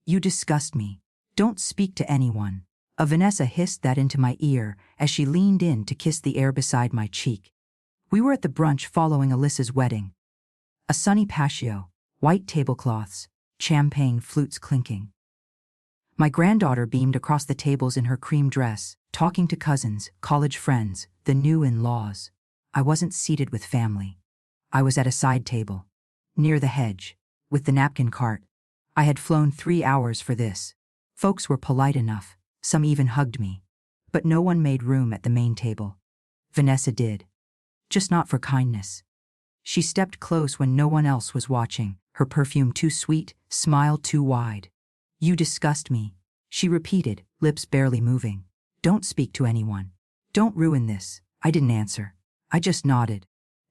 You disgust me. Don't speak to anyone. Vanessa hissed that into my ear as she leaned in to kiss the air beside my cheek. We were at the brunch following Alyssa's wedding. A sunny patio, white tablecloths, champagne flutes clinking. My granddaughter beamed across the tables in her cream dress, talking to cousins, college friends, the new in-laws. I wasn't seated with family. I was at a side table, near the hedge, with the napkin cart. I had flown 3 hours for this. Folks were polite enough, some even hugged me. But no one made room at the main table. Vanessa did. Just not for kindness. She stepped close when no one else was watching, her perfume too sweet, smile too wide. You disgust me, she repeated, lips barely moving. Don't speak to anyone. Don't ruin this. I didn't answer. I just nodded.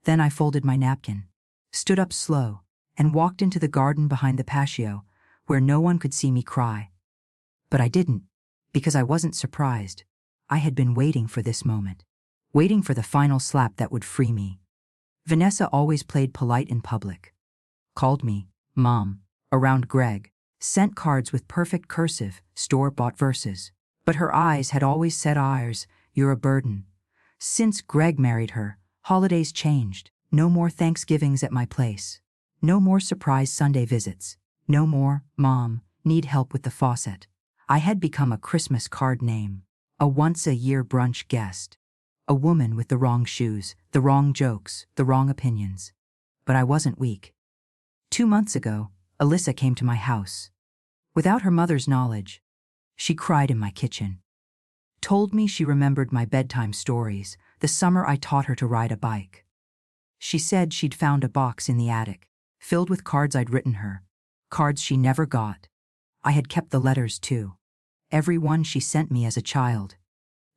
Then I folded my napkin, stood up slow, and walked into the garden behind the patio, where no one could see me cry. But I didn't, because I wasn't surprised. I had been waiting for this moment, waiting for the final slap that would free me. Vanessa always played polite in public. Called me Mom, around Greg, sent cards with perfect cursive, store-bought verses. But her eyes had always said you're a burden. Since Greg married her, holidays changed. No more Thanksgivings at my place. No more surprise Sunday visits. No more, Mom, need help with the faucet. I had become a Christmas card name, a once-a-year brunch guest, a woman with the wrong shoes, the wrong jokes, the wrong opinions. But I wasn't weak. 2 months ago, Alyssa came to my house. Without her mother's knowledge, she cried in my kitchen. Told me she remembered my bedtime stories, the summer I taught her to ride a bike. She said she'd found a box in the attic, filled with cards I'd written her, cards she never got. I had kept the letters too. Every one she sent me as a child.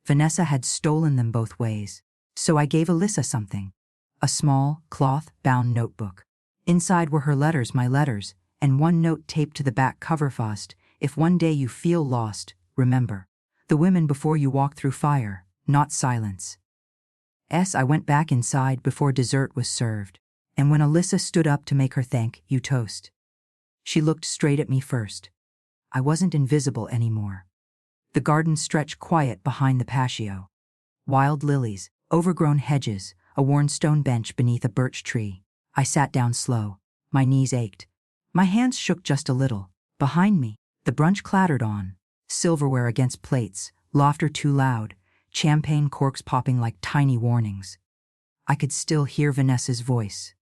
Vanessa had stolen them both ways. So I gave Alyssa something. A small, cloth-bound notebook. Inside were her letters, my letters, and one note taped to the back cover fast. If one day you feel lost, remember. The women before you walk through fire, not silence. I went back inside before dessert was served, and when Alyssa stood up to make her thank you toast, she looked straight at me first. I wasn't invisible anymore. The garden stretched quiet behind the patio. Wild lilies, overgrown hedges, a worn stone bench beneath a birch tree. I sat down slow. My knees ached. My hands shook just a little. Behind me, the brunch clattered on. Silverware against plates, laughter too loud, champagne corks popping like tiny warnings. I could still hear Vanessa's voice.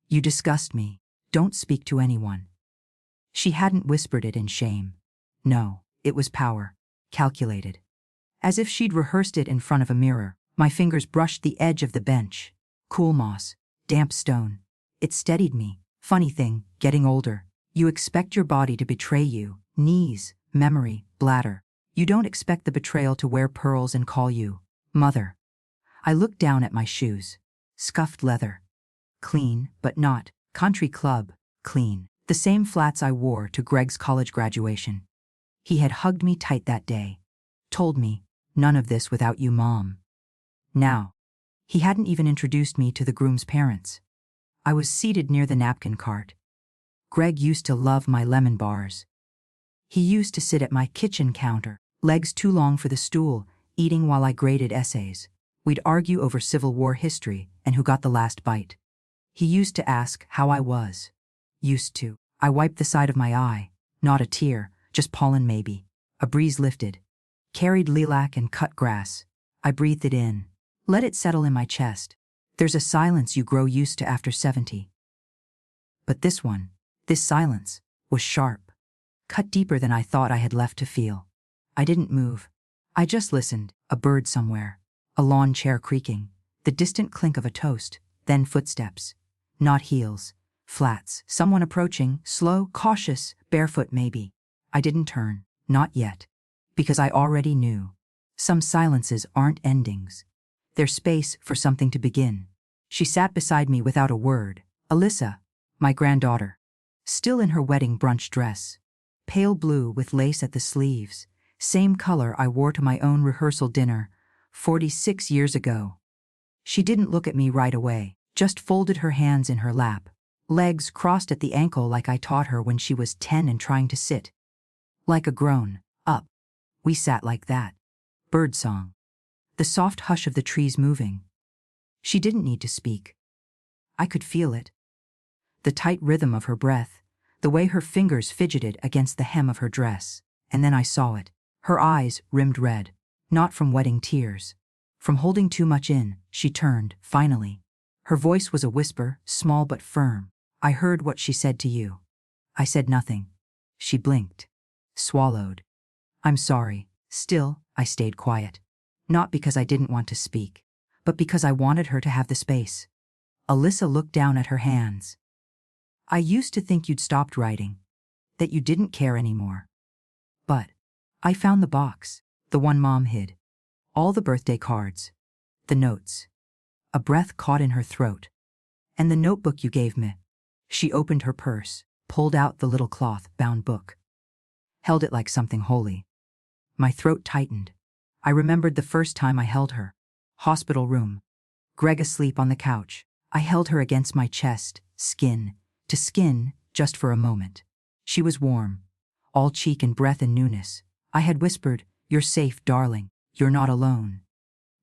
You disgust me. Don't speak to anyone. She hadn't whispered it in shame. No, it was power. Calculated. As if she'd rehearsed it in front of a mirror, my fingers brushed the edge of the bench. Cool moss, damp stone. It steadied me. Funny thing, getting older. You expect your body to betray you. Knees, memory, bladder. You don't expect the betrayal to wear pearls and call you mother. I looked down at my shoes. Scuffed leather. Clean, but not. Country club. Clean. The same flats I wore to Greg's college graduation. He had hugged me tight that day. Told me, none of this without you, Mom. Now, he hadn't even introduced me to the groom's parents. I was seated near the napkin cart. Greg used to love my lemon bars. He used to sit at my kitchen counter, legs too long for the stool, eating while I graded essays. We'd argue over Civil War history and who got the last bite. He used to ask how I was. Used to. I wiped the side of my eye. Not a tear, just pollen maybe. A breeze lifted. Carried lilac and cut grass. I breathed it in. Let it settle in my chest. There's a silence you grow used to after 70. But this one, this silence, was sharp. Cut deeper than I thought I had left to feel. I didn't move. I just listened. A bird somewhere. A lawn chair creaking. The distant clink of a toast. Then footsteps. Not heels. Flats. Someone approaching, slow, cautious, barefoot maybe. I didn't turn. Not yet. Because I already knew. Some silences aren't endings. They're space for something to begin. She sat beside me without a word. Alyssa, my granddaughter. Still in her wedding brunch dress. Pale blue with lace at the sleeves. Same color I wore to my own rehearsal dinner 46 years ago. She didn't look at me right away, just folded her hands in her lap. Legs crossed at the ankle like I taught her when she was 10 and trying to sit. Like a grown up. We sat like that. Birdsong. The soft hush of the trees moving. She didn't need to speak. I could feel it. The tight rhythm of her breath, the way her fingers fidgeted against the hem of her dress, and then I saw it. Her eyes rimmed red, not from wedding tears. From holding too much in, she turned, finally. Her voice was a whisper, small but firm. I heard what she said to you. I said nothing. She blinked. Swallowed. I'm sorry. Still, I stayed quiet. Not because I didn't want to speak, but because I wanted her to have the space. Alyssa looked down at her hands. I used to think you'd stopped writing, that you didn't care anymore. But I found the box, the one Mom hid. All the birthday cards, the notes. A breath caught in her throat. And the notebook you gave me. She opened her purse, pulled out the little cloth-bound book. Held it like something holy. My throat tightened. I remembered the first time I held her. Hospital room. Greg asleep on the couch. I held her against my chest, skin to skin, just for a moment. She was warm, all cheek and breath and newness. I had whispered, "You're safe, darling. You're not alone."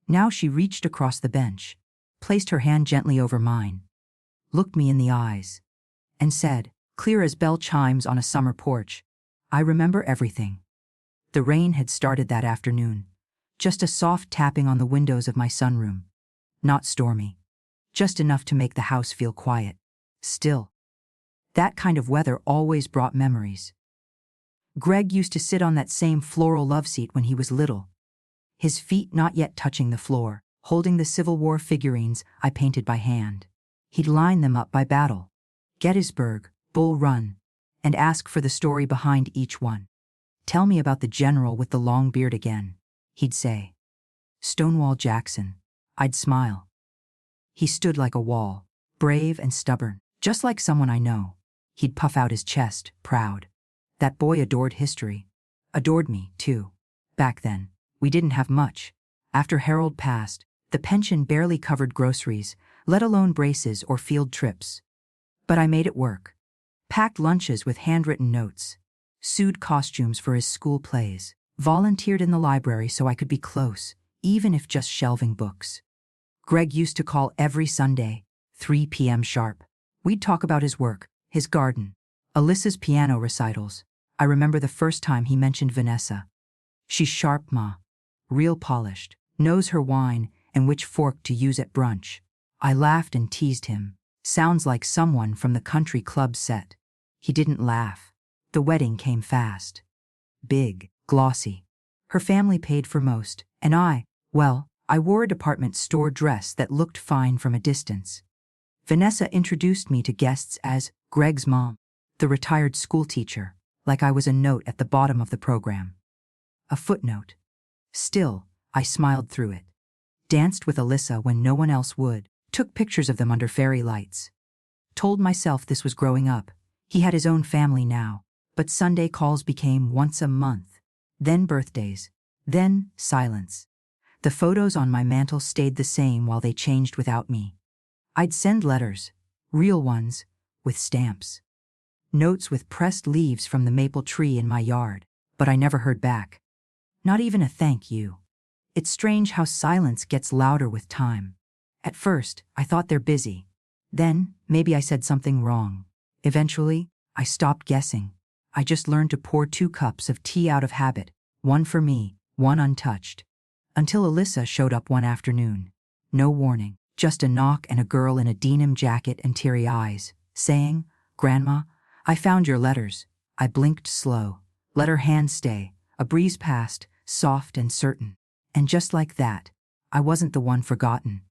Now she reached across the bench, placed her hand gently over mine, looked me in the eyes, and said, clear as bell chimes on a summer porch, "I remember everything." The rain had started that afternoon, just a soft tapping on the windows of my sunroom. Not stormy, just enough to make the house feel quiet, still. That kind of weather always brought memories. Greg used to sit on that same floral loveseat when he was little, his feet not yet touching the floor, holding the Civil War figurines I painted by hand. He'd line them up by battle, Gettysburg, Bull Run, and ask for the story behind each one. "Tell me about the general with the long beard again," he'd say. "Stonewall Jackson." I'd smile. He stood like a wall, brave and stubborn, just like someone I know. He'd puff out his chest, proud. That boy adored history. Adored me, too. Back then, we didn't have much. After Harold passed, the pension barely covered groceries, let alone braces or field trips. But I made it work. Packed lunches with handwritten notes, sewed costumes for his school plays, volunteered in the library so I could be close, even if just shelving books. Greg used to call every Sunday, 3 p.m. sharp. We'd talk about his work, his garden, Alyssa's piano recitals. I remember the first time he mentioned Vanessa. She's sharp, Ma. Real polished, knows her wine and which fork to use at brunch. I laughed and teased him. Sounds like someone from the country club set. He didn't laugh. The wedding came fast. Big, glossy. Her family paid for most, and I wore a department store dress that looked fine from a distance. Vanessa introduced me to guests as Greg's mom, the retired schoolteacher, like I was a note at the bottom of the program. A footnote. Still, I smiled through it. Danced with Alyssa when no one else would, took pictures of them under fairy lights. Told myself this was growing up. He had his own family now, but Sunday calls became once a month. Then birthdays. Then silence. The photos on my mantle stayed the same while they changed without me. I'd send letters, real ones, with stamps. Notes with pressed leaves from the maple tree in my yard, but I never heard back. Not even a thank you. It's strange how silence gets louder with time. At first, I thought they're busy. Then, maybe I said something wrong. Eventually, I stopped guessing. I just learned to pour 2 cups of tea out of habit, one for me, one untouched. Until Alyssa showed up one afternoon. No warning, just a knock and a girl in a denim jacket and teary eyes, saying, "Grandma, I found your letters." I blinked slow, let her hand stay. A breeze passed, soft and certain. And just like that, I wasn't the one forgotten.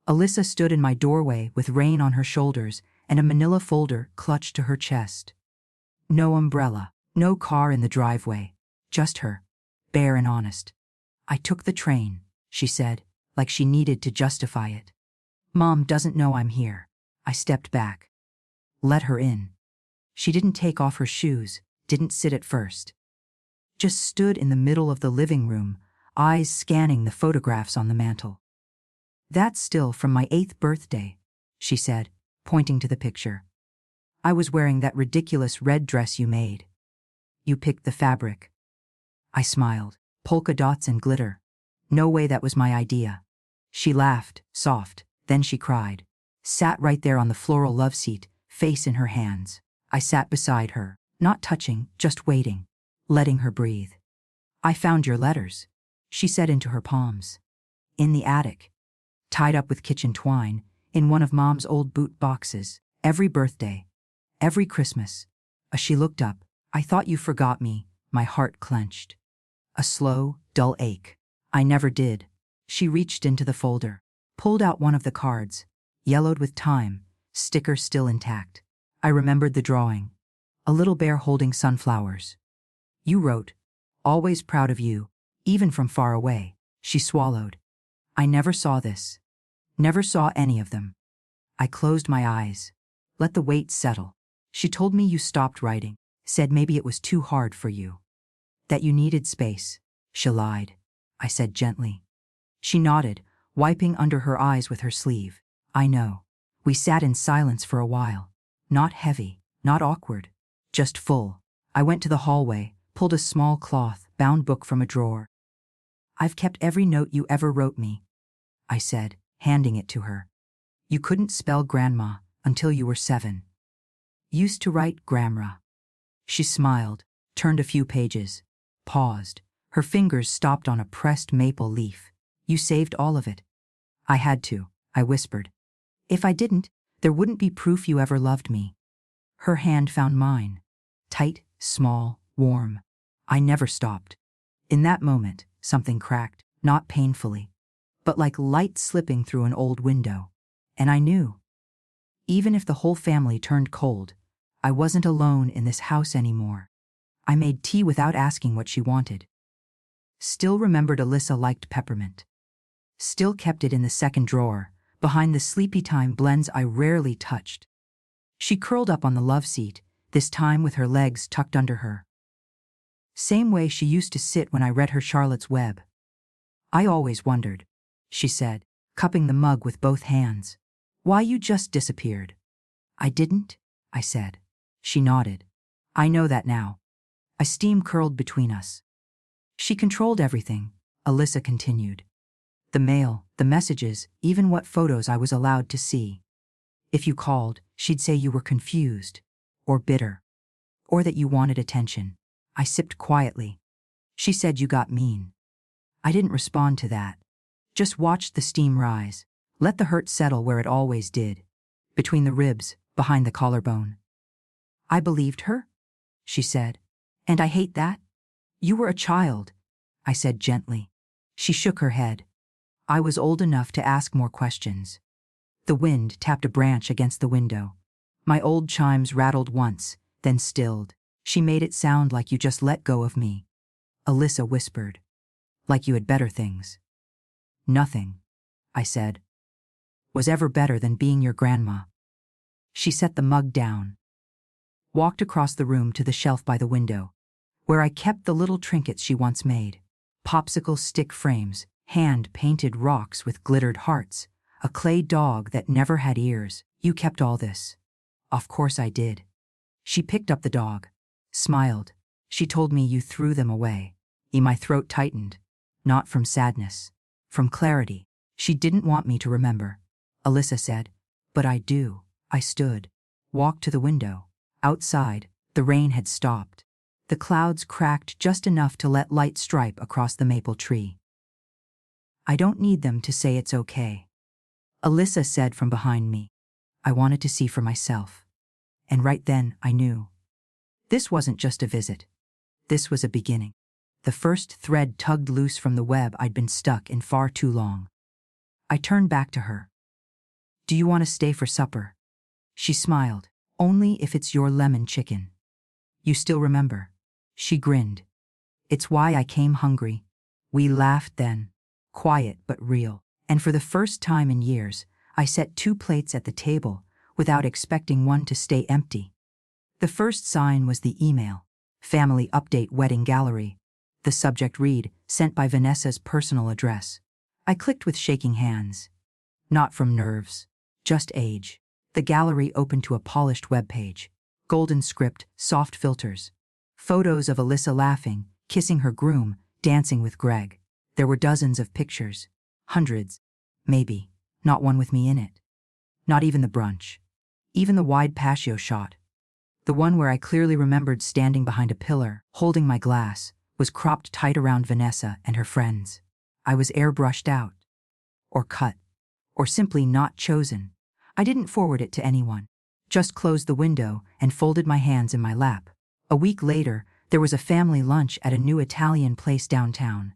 Alyssa stood in my doorway with rain on her shoulders and a manila folder clutched to her chest. No umbrella, no car in the driveway, just her, bare and honest. "I took the train," she said, like she needed to justify it. "Mom doesn't know I'm here." I stepped back. Let her in. She didn't take off her shoes, didn't sit at first. Just stood in the middle of the living room, eyes scanning the photographs on the mantel. "That's still from my 8th birthday," she said, pointing to the picture. "I was wearing that ridiculous red dress you made." You picked the fabric. I smiled. Polka dots and glitter. No way, that was my idea. She laughed, soft, then she cried. Sat right there on the floral love seat, face in her hands. I sat beside her, not touching, just waiting, letting her breathe. I found your letters, she said into her palms. In the attic, tied up with kitchen twine, in one of Mom's old boot boxes. Every birthday, every Christmas. As she looked up, I thought you forgot me. My heart clenched. A slow, dull ache. I never did. She reached into the folder, pulled out one of the cards, yellowed with time, sticker still intact. I remembered the drawing. A little bear holding sunflowers. You wrote, always proud of you, even from far away. She swallowed. I never saw this. Never saw any of them. I closed my eyes. Let the weight settle. She told me you stopped writing, said maybe it was too hard for you. That you needed space. She lied, I said gently. She nodded, wiping under her eyes with her sleeve. I know. We sat in silence for a while. Not heavy, not awkward, just full. I went to the hallway, pulled a small cloth-bound book from a drawer. I've kept every note you ever wrote me, I said, handing it to her. You couldn't spell grandma until you were 7. Used to write Gramra. She smiled, turned a few pages, paused. Her fingers stopped on a pressed maple leaf. You saved all of it. I had to, I whispered. If I didn't, there wouldn't be proof you ever loved me. Her hand found mine. Tight, small, warm. I never stopped. In that moment, something cracked, not painfully, but like light slipping through an old window. And I knew. Even if the whole family turned cold, I wasn't alone in this house anymore. I made tea without asking what she wanted. Still remembered Alyssa liked peppermint. Still kept it in the second drawer, behind the sleepy time blends I rarely touched. She curled up on the love seat, this time with her legs tucked under her. Same way she used to sit when I read her Charlotte's Web. I always wondered, she said, cupping the mug with both hands, why you just disappeared. I didn't, I said. She nodded. I know that now. A steam curled between us. She controlled everything, Alyssa continued. The mail, the messages, even what photos I was allowed to see. If you called, she'd say you were confused, or bitter, or that you wanted attention. I sipped quietly. She said you got mean. I didn't respond to that. Just watched the steam rise, let the hurt settle where it always did, between the ribs, behind the collarbone. I believed her, she said. And I hate that. You were a child, I said gently. She shook her head. I was old enough to ask more questions. The wind tapped a branch against the window. My old chimes rattled once, then stilled. She made it sound like you just let go of me. Alyssa whispered. Like you had better things. Nothing, I said, was ever better than being your grandma. She set the mug down. Walked across the room to the shelf by the window, where I kept the little trinkets she once made. Popsicle stick frames, hand-painted rocks with glittered hearts, a clay dog that never had ears. You kept all this. Of course I did. She picked up the dog, smiled. She told me you threw them away. My throat tightened, not from sadness, from clarity. She didn't want me to remember. Alyssa said, but I do. I stood, walked to the window. Outside, the rain had stopped. The clouds cracked just enough to let light stripe across the maple tree. I don't need them to say it's okay, Alyssa said from behind me. I wanted to see for myself. And right then, I knew. This wasn't just a visit. This was a beginning. The first thread tugged loose from the web I'd been stuck in far too long. I turned back to her. Do you want to stay for supper? She smiled. Only if it's your lemon chicken. You still remember? She grinned. It's why I came hungry. We laughed then. Quiet but real. And for the first time in years, I set 2 plates at the table without expecting one to stay empty. The first sign was the email. Family update wedding gallery. The subject read, sent by Vanessa's personal address. I clicked with shaking hands. Not from nerves, just age. The gallery opened to a polished web page. Golden script, soft filters. Photos of Alyssa laughing, kissing her groom, dancing with Greg. There were dozens of pictures. Hundreds. Maybe. Not one with me in it. Not even the brunch. Even the wide patio shot. The one where I clearly remembered standing behind a pillar, holding my glass, was cropped tight around Vanessa and her friends. I was airbrushed out. Or cut. Or simply not chosen. I didn't forward it to anyone. Just closed the window and folded my hands in my lap. A week later, there was a family lunch at a new Italian place downtown.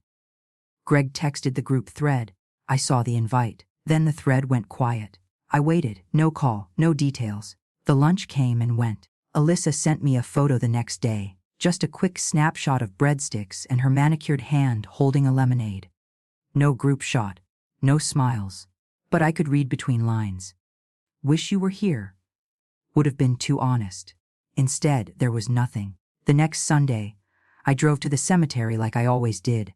Greg texted the group thread. I saw the invite. Then the thread went quiet. I waited. No call, no details. The lunch came and went. Alyssa sent me a photo the next day. Just a quick snapshot of breadsticks and her manicured hand holding a lemonade. No group shot. No smiles. But I could read between lines. Wish you were here. Would have been too honest. Instead, there was nothing. The next Sunday, I drove to the cemetery like I always did.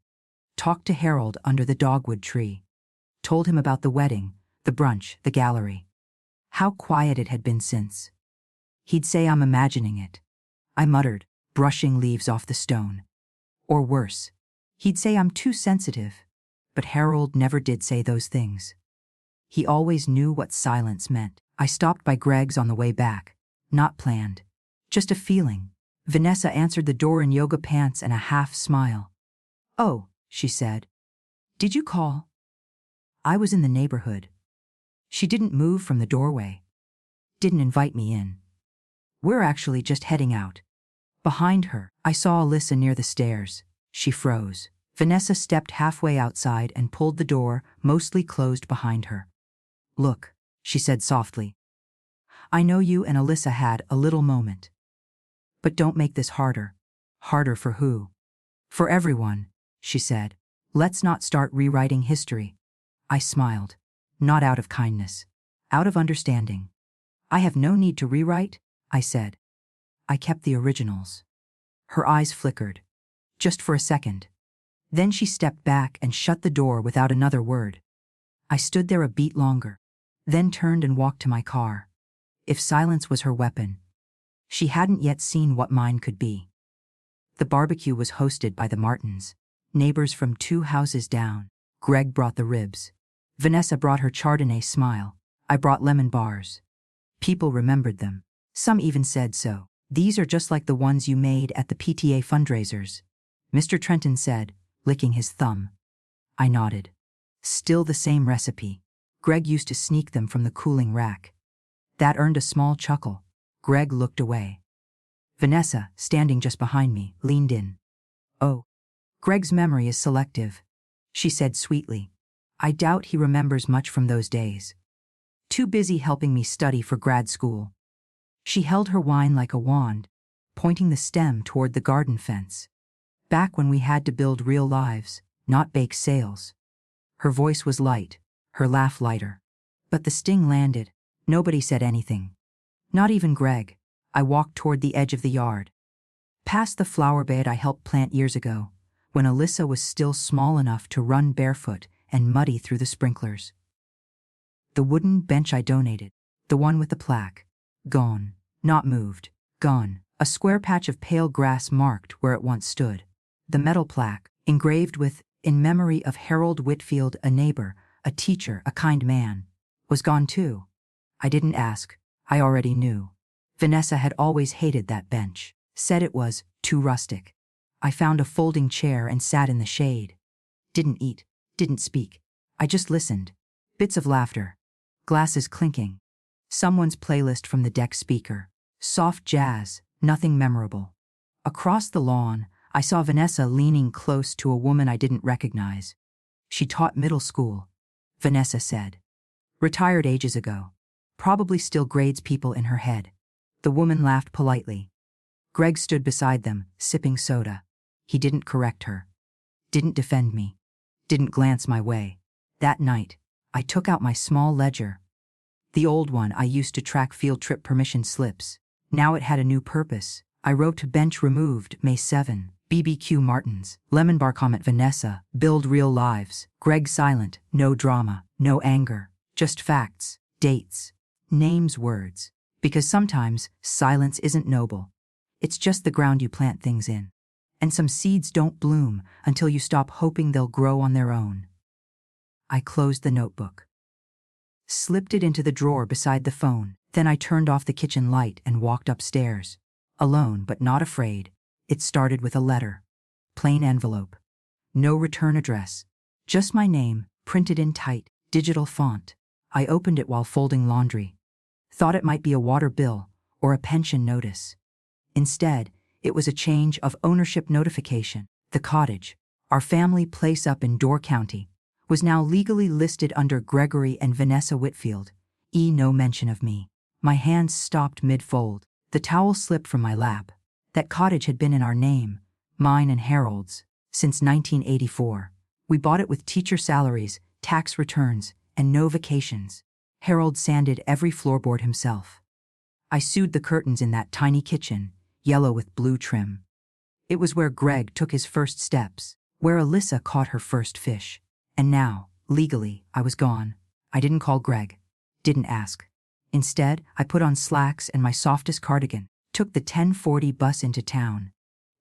Talked to Harold under the dogwood tree. Told him about the wedding, the brunch, the gallery. How quiet it had been since. He'd say I'm imagining it. I muttered, brushing leaves off the stone. Or worse, he'd say I'm too sensitive. But Harold never did say those things. He always knew what silence meant. I stopped by Greg's on the way back. Not planned. Just a feeling. Vanessa answered the door in yoga pants and a half smile. "Oh," she said. "Did you call?" I was in the neighborhood. She didn't move from the doorway. Didn't invite me in. We're actually just heading out. Behind her, I saw Alyssa near the stairs. She froze. Vanessa stepped halfway outside and pulled the door, mostly closed behind her. "Look," she said softly. "I know you and Alyssa had a little moment. But don't make this harder." "Harder for who?" "For everyone," she said. "Let's not start rewriting history." I smiled. Not out of kindness. Out of understanding. "I have no need to rewrite," I said. "I kept the originals." Her eyes flickered. Just for a second. Then she stepped back and shut the door without another word. I stood there a beat longer. Then turned and walked to my car. If silence was her weapon, she hadn't yet seen what mine could be. The barbecue was hosted by the Martins, neighbors from 2 houses down. Greg brought the ribs. Vanessa brought her Chardonnay smile. I brought lemon bars. People remembered them. Some even said so. "These are just like the ones you made at the PTA fundraisers," Mr. Trenton said, licking his thumb. I nodded. Still the same recipe. Greg used to sneak them from the cooling rack. That earned a small chuckle. Greg looked away. Vanessa, standing just behind me, leaned in. "Oh, Greg's memory is selective," she said sweetly. "I doubt he remembers much from those days. Too busy helping me study for grad school." She held her wine like a wand, pointing the stem toward the garden fence. "Back when we had to build real lives, not bake sales." Her voice was light, her laugh lighter. But the sting landed. Nobody said anything. Not even Greg. I walked toward the edge of the yard. Past the flower bed I helped plant years ago, when Alyssa was still small enough to run barefoot and muddy through the sprinklers. The wooden bench I donated, the one with the plaque, gone, not moved, gone. A square patch of pale grass marked where it once stood. The metal plaque, engraved with, "In memory of Harold Whitfield, a neighbor, a teacher, a kind man," was gone too. I didn't ask. I already knew. Vanessa had always hated that bench, said it was too rustic. I found a folding chair and sat in the shade. Didn't eat, didn't speak. I just listened. Bits of laughter. Glasses clinking. Someone's playlist from the deck speaker. Soft jazz, nothing memorable. Across the lawn, I saw Vanessa leaning close to a woman I didn't recognize. She taught middle school, Vanessa said. Retired ages ago. Probably still grades people in her head. The woman laughed politely. Greg stood beside them, sipping soda. He didn't correct her. Didn't defend me. Didn't glance my way. That night, I took out my small ledger. The old one I used to track field trip permission slips. Now it had a new purpose. I wrote to bench removed, May 7, BBQ Martins, lemon bar comment Vanessa, build real lives. Greg silent, no drama, no anger, just facts, dates, names, words. Because sometimes silence isn't noble. It's just the ground you plant things in. And some seeds don't bloom until you stop hoping they'll grow on their own. I closed the notebook, slipped it into the drawer beside the phone. Then I turned off the kitchen light and walked upstairs. Alone but not afraid. It started with a letter. Plain envelope. No return address. Just my name, printed in tight, digital font. I opened it while folding laundry. Thought it might be a water bill or a pension notice. Instead, it was a change of ownership notification. The cottage, our family place up in Door County, was now legally listed under Gregory and Vanessa Whitfield. No mention of me. My hands stopped mid-fold. The towel slipped from my lap. That cottage had been in our name, mine and Harold's, since 1984. We bought it with teacher salaries, tax returns, and no vacations. Harold sanded every floorboard himself. I sewed the curtains in that tiny kitchen, yellow with blue trim. It was where Greg took his first steps, where Alyssa caught her first fish. And now, legally, I was gone. I didn't call Greg. Didn't ask. Instead, I put on slacks and my softest cardigan, took the 10:40 bus into town,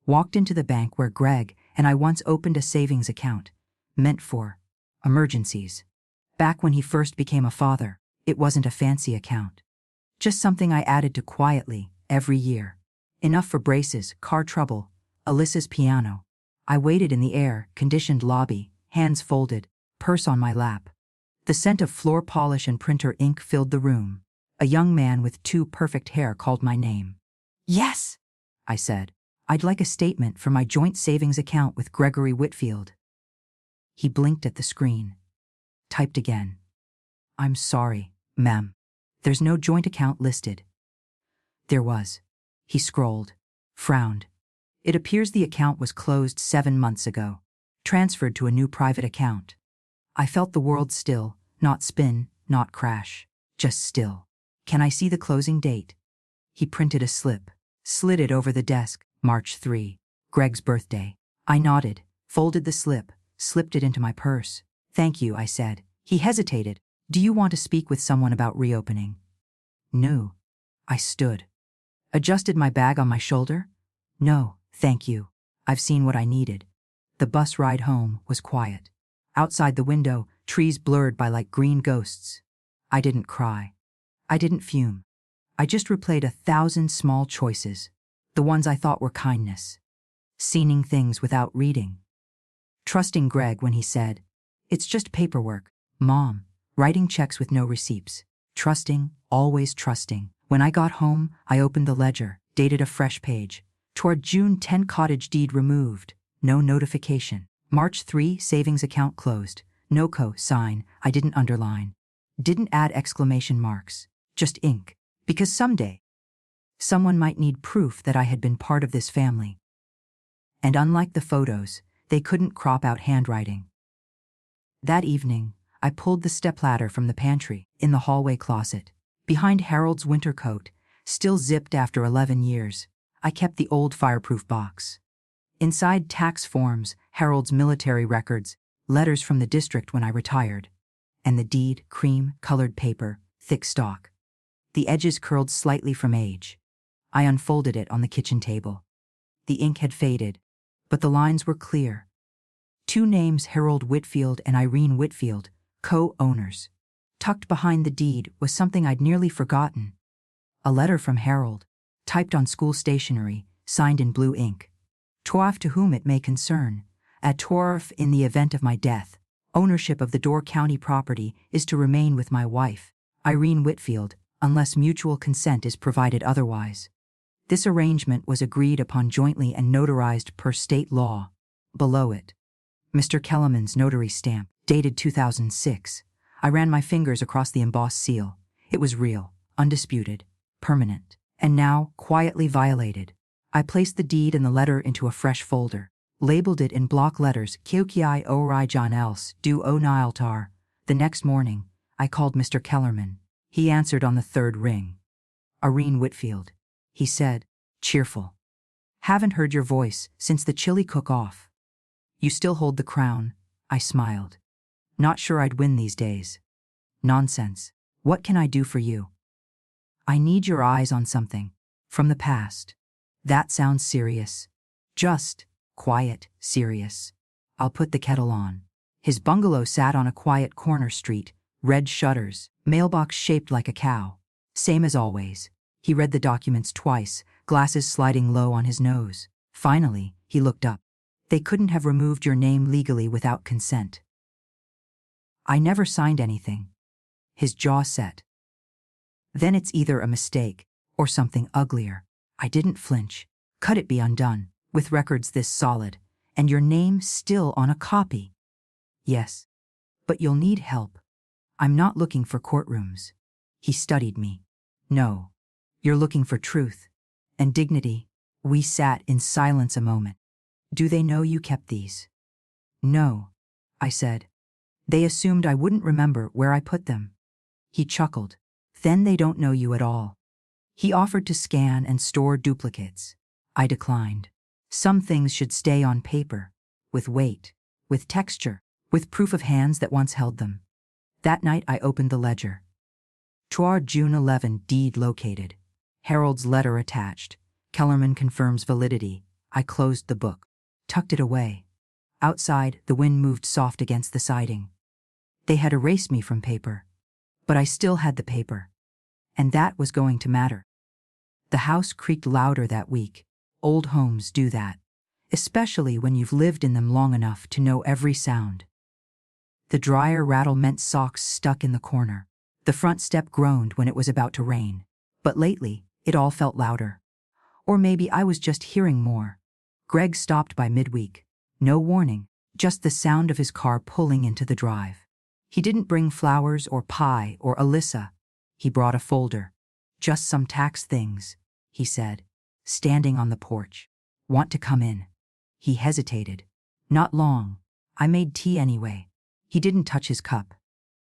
walked into the bank where Greg and I once opened a savings account, meant for emergencies. Back when he first became a father, it wasn't a fancy account. Just something I added to quietly, every year. Enough for braces, car trouble, Alyssa's piano. I waited in the air-conditioned lobby, hands folded, purse on my lap. The scent of floor polish and printer ink filled the room. A young man with two perfect hair called my name. Yes, I said. I'd like a statement for my joint savings account with Gregory Whitfield. He blinked at the screen. Typed again. I'm sorry, ma'am. There's no joint account listed. There was. He scrolled, frowned. It appears the account was closed 7 months ago, transferred to a new private account. I felt the world still, not spin, not crash, just still. Can I see the closing date? He printed a slip, slid it over the desk, March 3, Greg's birthday. I nodded, folded the slip, slipped it into my purse. Thank you, I said. He hesitated. Do you want to speak with someone about reopening? No. I stood. Adjusted my bag on my shoulder. No, thank you. I've seen what I needed. The bus ride home was quiet. Outside the window, trees blurred by like green ghosts. I didn't cry. I didn't fume. I just replayed 1,000 small choices, the ones I thought were kindness. Seeing things without reading. Trusting Greg when he said, "It's just paperwork, Mom," writing checks with no receipts. Trusting, always trusting. When I got home, I opened the ledger, dated a fresh page. Toward June 10 cottage deed removed. No notification. March 3 savings account closed. No co-sign, I didn't underline. Didn't add exclamation marks. Just ink. Because someday, someone might need proof that I had been part of this family. And unlike the photos, they couldn't crop out handwriting. That evening, I pulled the stepladder from the pantry, in the hallway closet. Behind Harold's winter coat, still zipped after 11 years, I kept the old fireproof box. Inside tax forms, Harold's military records, letters from the district when I retired, and the deed, cream-colored paper, thick stock. The edges curled slightly from age. I unfolded it on the kitchen table. The ink had faded, but the lines were clear. 2 names, Harold Whitfield and Irene Whitfield, co-owners. Tucked behind the deed was something I'd nearly forgotten. A letter from Harold, typed on school stationery, signed in blue ink. Torf to whom it may concern. At Torf, in the event of my death, ownership of the Door County property is to remain with my wife, Irene Whitfield, unless mutual consent is provided otherwise. This arrangement was agreed upon jointly and notarized per state law. Below it, Mr. Kellerman's notary stamp, dated 2006. I ran my fingers across the embossed seal. It was real, undisputed, permanent, and now quietly violated. I placed the deed and the letter into a fresh folder, labeled it in block letters, Kyoki Ori John Else, Du O Niltar. The next morning, I called Mr. Kellerman. He answered on the 3rd ring. Irene Whitfield, he said, cheerful. Haven't heard your voice since the chili cook-off. You still hold the crown, I smiled. Not sure I'd win these days. Nonsense. What can I do for you? I need your eyes on something. From the past. That sounds serious. Just quiet, serious. I'll put the kettle on. His bungalow sat on a quiet corner street, red shutters, mailbox shaped like a cow. Same as always. He read the documents twice, glasses sliding low on his nose. Finally, he looked up. They couldn't have removed your name legally without consent. I never signed anything. His jaw set. Then it's either a mistake or something uglier. I didn't flinch. Could it be undone, with records this solid, and your name still on a copy? Yes. But you'll need help. I'm not looking for courtrooms. He studied me. No. You're looking for truth and dignity. We sat in silence a moment. Do they know you kept these? No, I said. They assumed I wouldn't remember where I put them. He chuckled. Then they don't know you at all. He offered to scan and store duplicates. I declined. Some things should stay on paper, with weight, with texture, with proof of hands that once held them. That night I opened the ledger. June 11 deed located. Harold's letter attached. Kellerman confirms validity. I closed the book, tucked it away. Outside, the wind moved soft against the siding. They had erased me from paper. But I still had the paper. And that was going to matter. The house creaked louder that week. Old homes do that, especially when you've lived in them long enough to know every sound. The dryer rattle meant socks stuck in the corner. The front step groaned when it was about to rain. But lately, it all felt louder. Or maybe I was just hearing more. Greg stopped by midweek. No warning, just the sound of his car pulling into the drive. He didn't bring flowers or pie or Alyssa. He brought a folder. Just some tax things, he said, standing on the porch. Want to come in? He hesitated. Not long. I made tea anyway. He didn't touch his cup.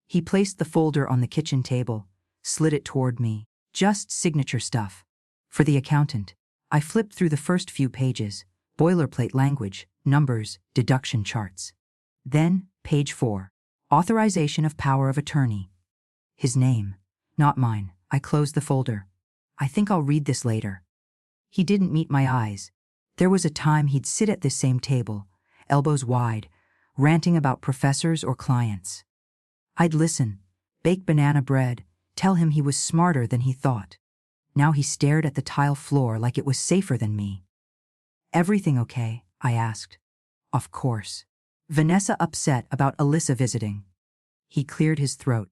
He placed the folder on the kitchen table, slid it toward me. Just signature stuff. For the accountant. I flipped through the first few pages. Boilerplate language, numbers, deduction charts. Then, page 4. Authorization of power of attorney. His name. Not mine. I closed the folder. I think I'll read this later. He didn't meet my eyes. There was a time he'd sit at this same table, elbows wide, ranting about professors or clients. I'd listen, bake banana bread, tell him he was smarter than he thought. Now he stared at the tile floor like it was safer than me. Everything okay? I asked. Of course. Vanessa upset about Alyssa visiting. He cleared his throat.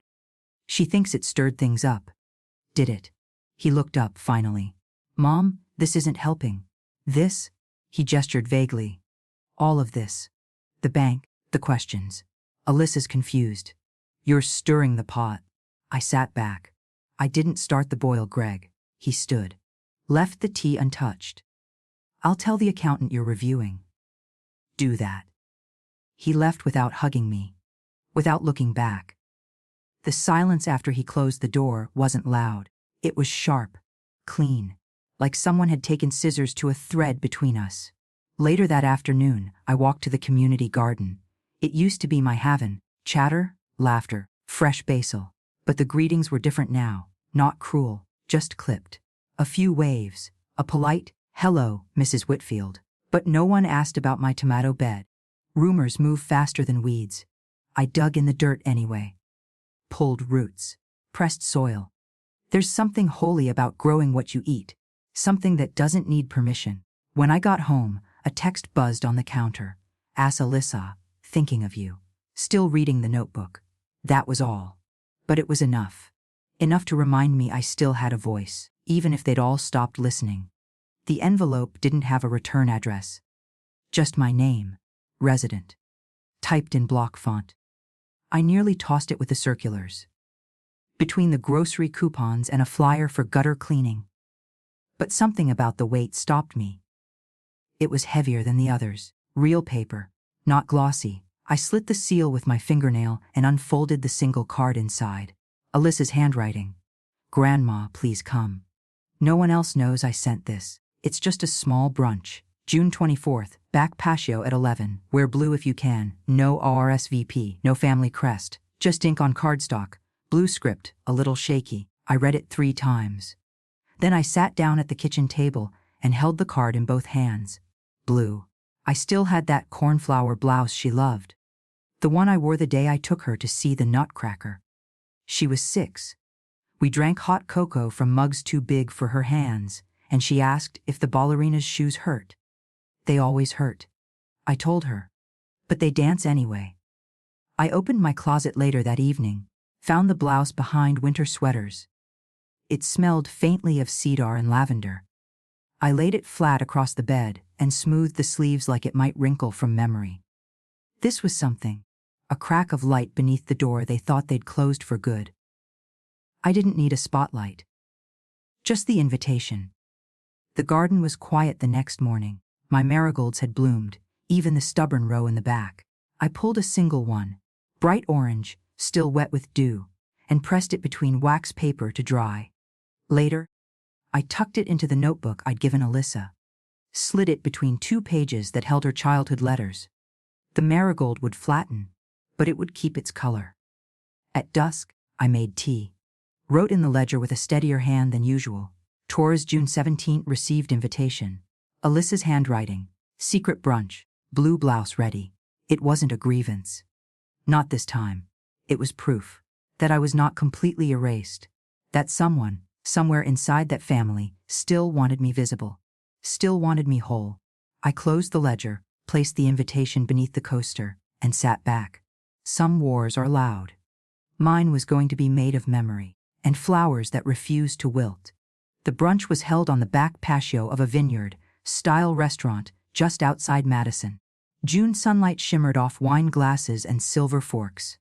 She thinks it stirred things up. Did it? He looked up finally. Mom, this isn't helping. This? He gestured vaguely. All of this. The bank, the questions. Alyssa's confused. You're stirring the pot. I sat back. I didn't start the boil, Greg. He stood. Left the tea untouched. I'll tell the accountant you're reviewing. Do that. He left without hugging me, without looking back. The silence after he closed the door wasn't loud. It was sharp, clean, like someone had taken scissors to a thread between us. Later that afternoon, I walked to the community garden. It used to be my haven, chatter, laughter, fresh basil. But the greetings were different now, not cruel, just clipped. A few waves, a polite, hello, Mrs. Whitfield. But no one asked about my tomato bed. Rumors move faster than weeds. I dug in the dirt anyway. Pulled roots, pressed soil. There's something holy about growing what you eat, something that doesn't need permission. When I got home, a text buzzed on the counter. Ask Alyssa, thinking of you. Still reading the notebook. That was all. But it was enough. Enough to remind me I still had a voice, even if they'd all stopped listening. The envelope didn't have a return address. Just my name, resident, typed in block font. I nearly tossed it with the circulars. Between the grocery coupons and a flyer for gutter cleaning. But something about the weight stopped me. It was heavier than the others. Real paper, not glossy. I slit the seal with my fingernail and unfolded the single card inside. Alyssa's handwriting. Grandma, please come. No one else knows I sent this. It's just a small brunch. June 24th, back patio at 11. Wear blue if you can. No RSVP, no family crest. Just ink on cardstock. Blue script, a little shaky. I read it 3 times. Then I sat down at the kitchen table and held the card in both hands. Blue. I still had that cornflower blouse she loved. The one I wore the day I took her to see the Nutcracker. She was 6. We drank hot cocoa from mugs too big for her hands, and she asked if the ballerina's shoes hurt. They always hurt, I told her. But they dance anyway. I opened my closet later that evening, found the blouse behind winter sweaters. It smelled faintly of cedar and lavender. I laid it flat across the bed and smoothed the sleeves like it might wrinkle from memory. This was something, a crack of light beneath the door they thought they'd closed for good. I didn't need a spotlight. Just the invitation. The garden was quiet the next morning. My marigolds had bloomed, even the stubborn row in the back. I pulled a single one, bright orange, still wet with dew, and pressed it between wax paper to dry. Later, I tucked it into the notebook I'd given Alyssa, slid it between 2 pages that held her childhood letters. The marigold would flatten, but it would keep its color. At dusk, I made tea, wrote in the ledger with a steadier hand than usual. Taurus, June 17 received invitation. Alyssa's handwriting, secret brunch, blue blouse ready. It wasn't a grievance. Not this time. It was proof that I was not completely erased, that someone, somewhere inside that family, still wanted me visible, still wanted me whole. I closed the ledger, placed the invitation beneath the coaster, and sat back. Some wars are loud. Mine was going to be made of memory and flowers that refused to wilt. The brunch was held on the back patio of a vineyard-style restaurant just outside Madison. June sunlight shimmered off wine glasses and silver forks.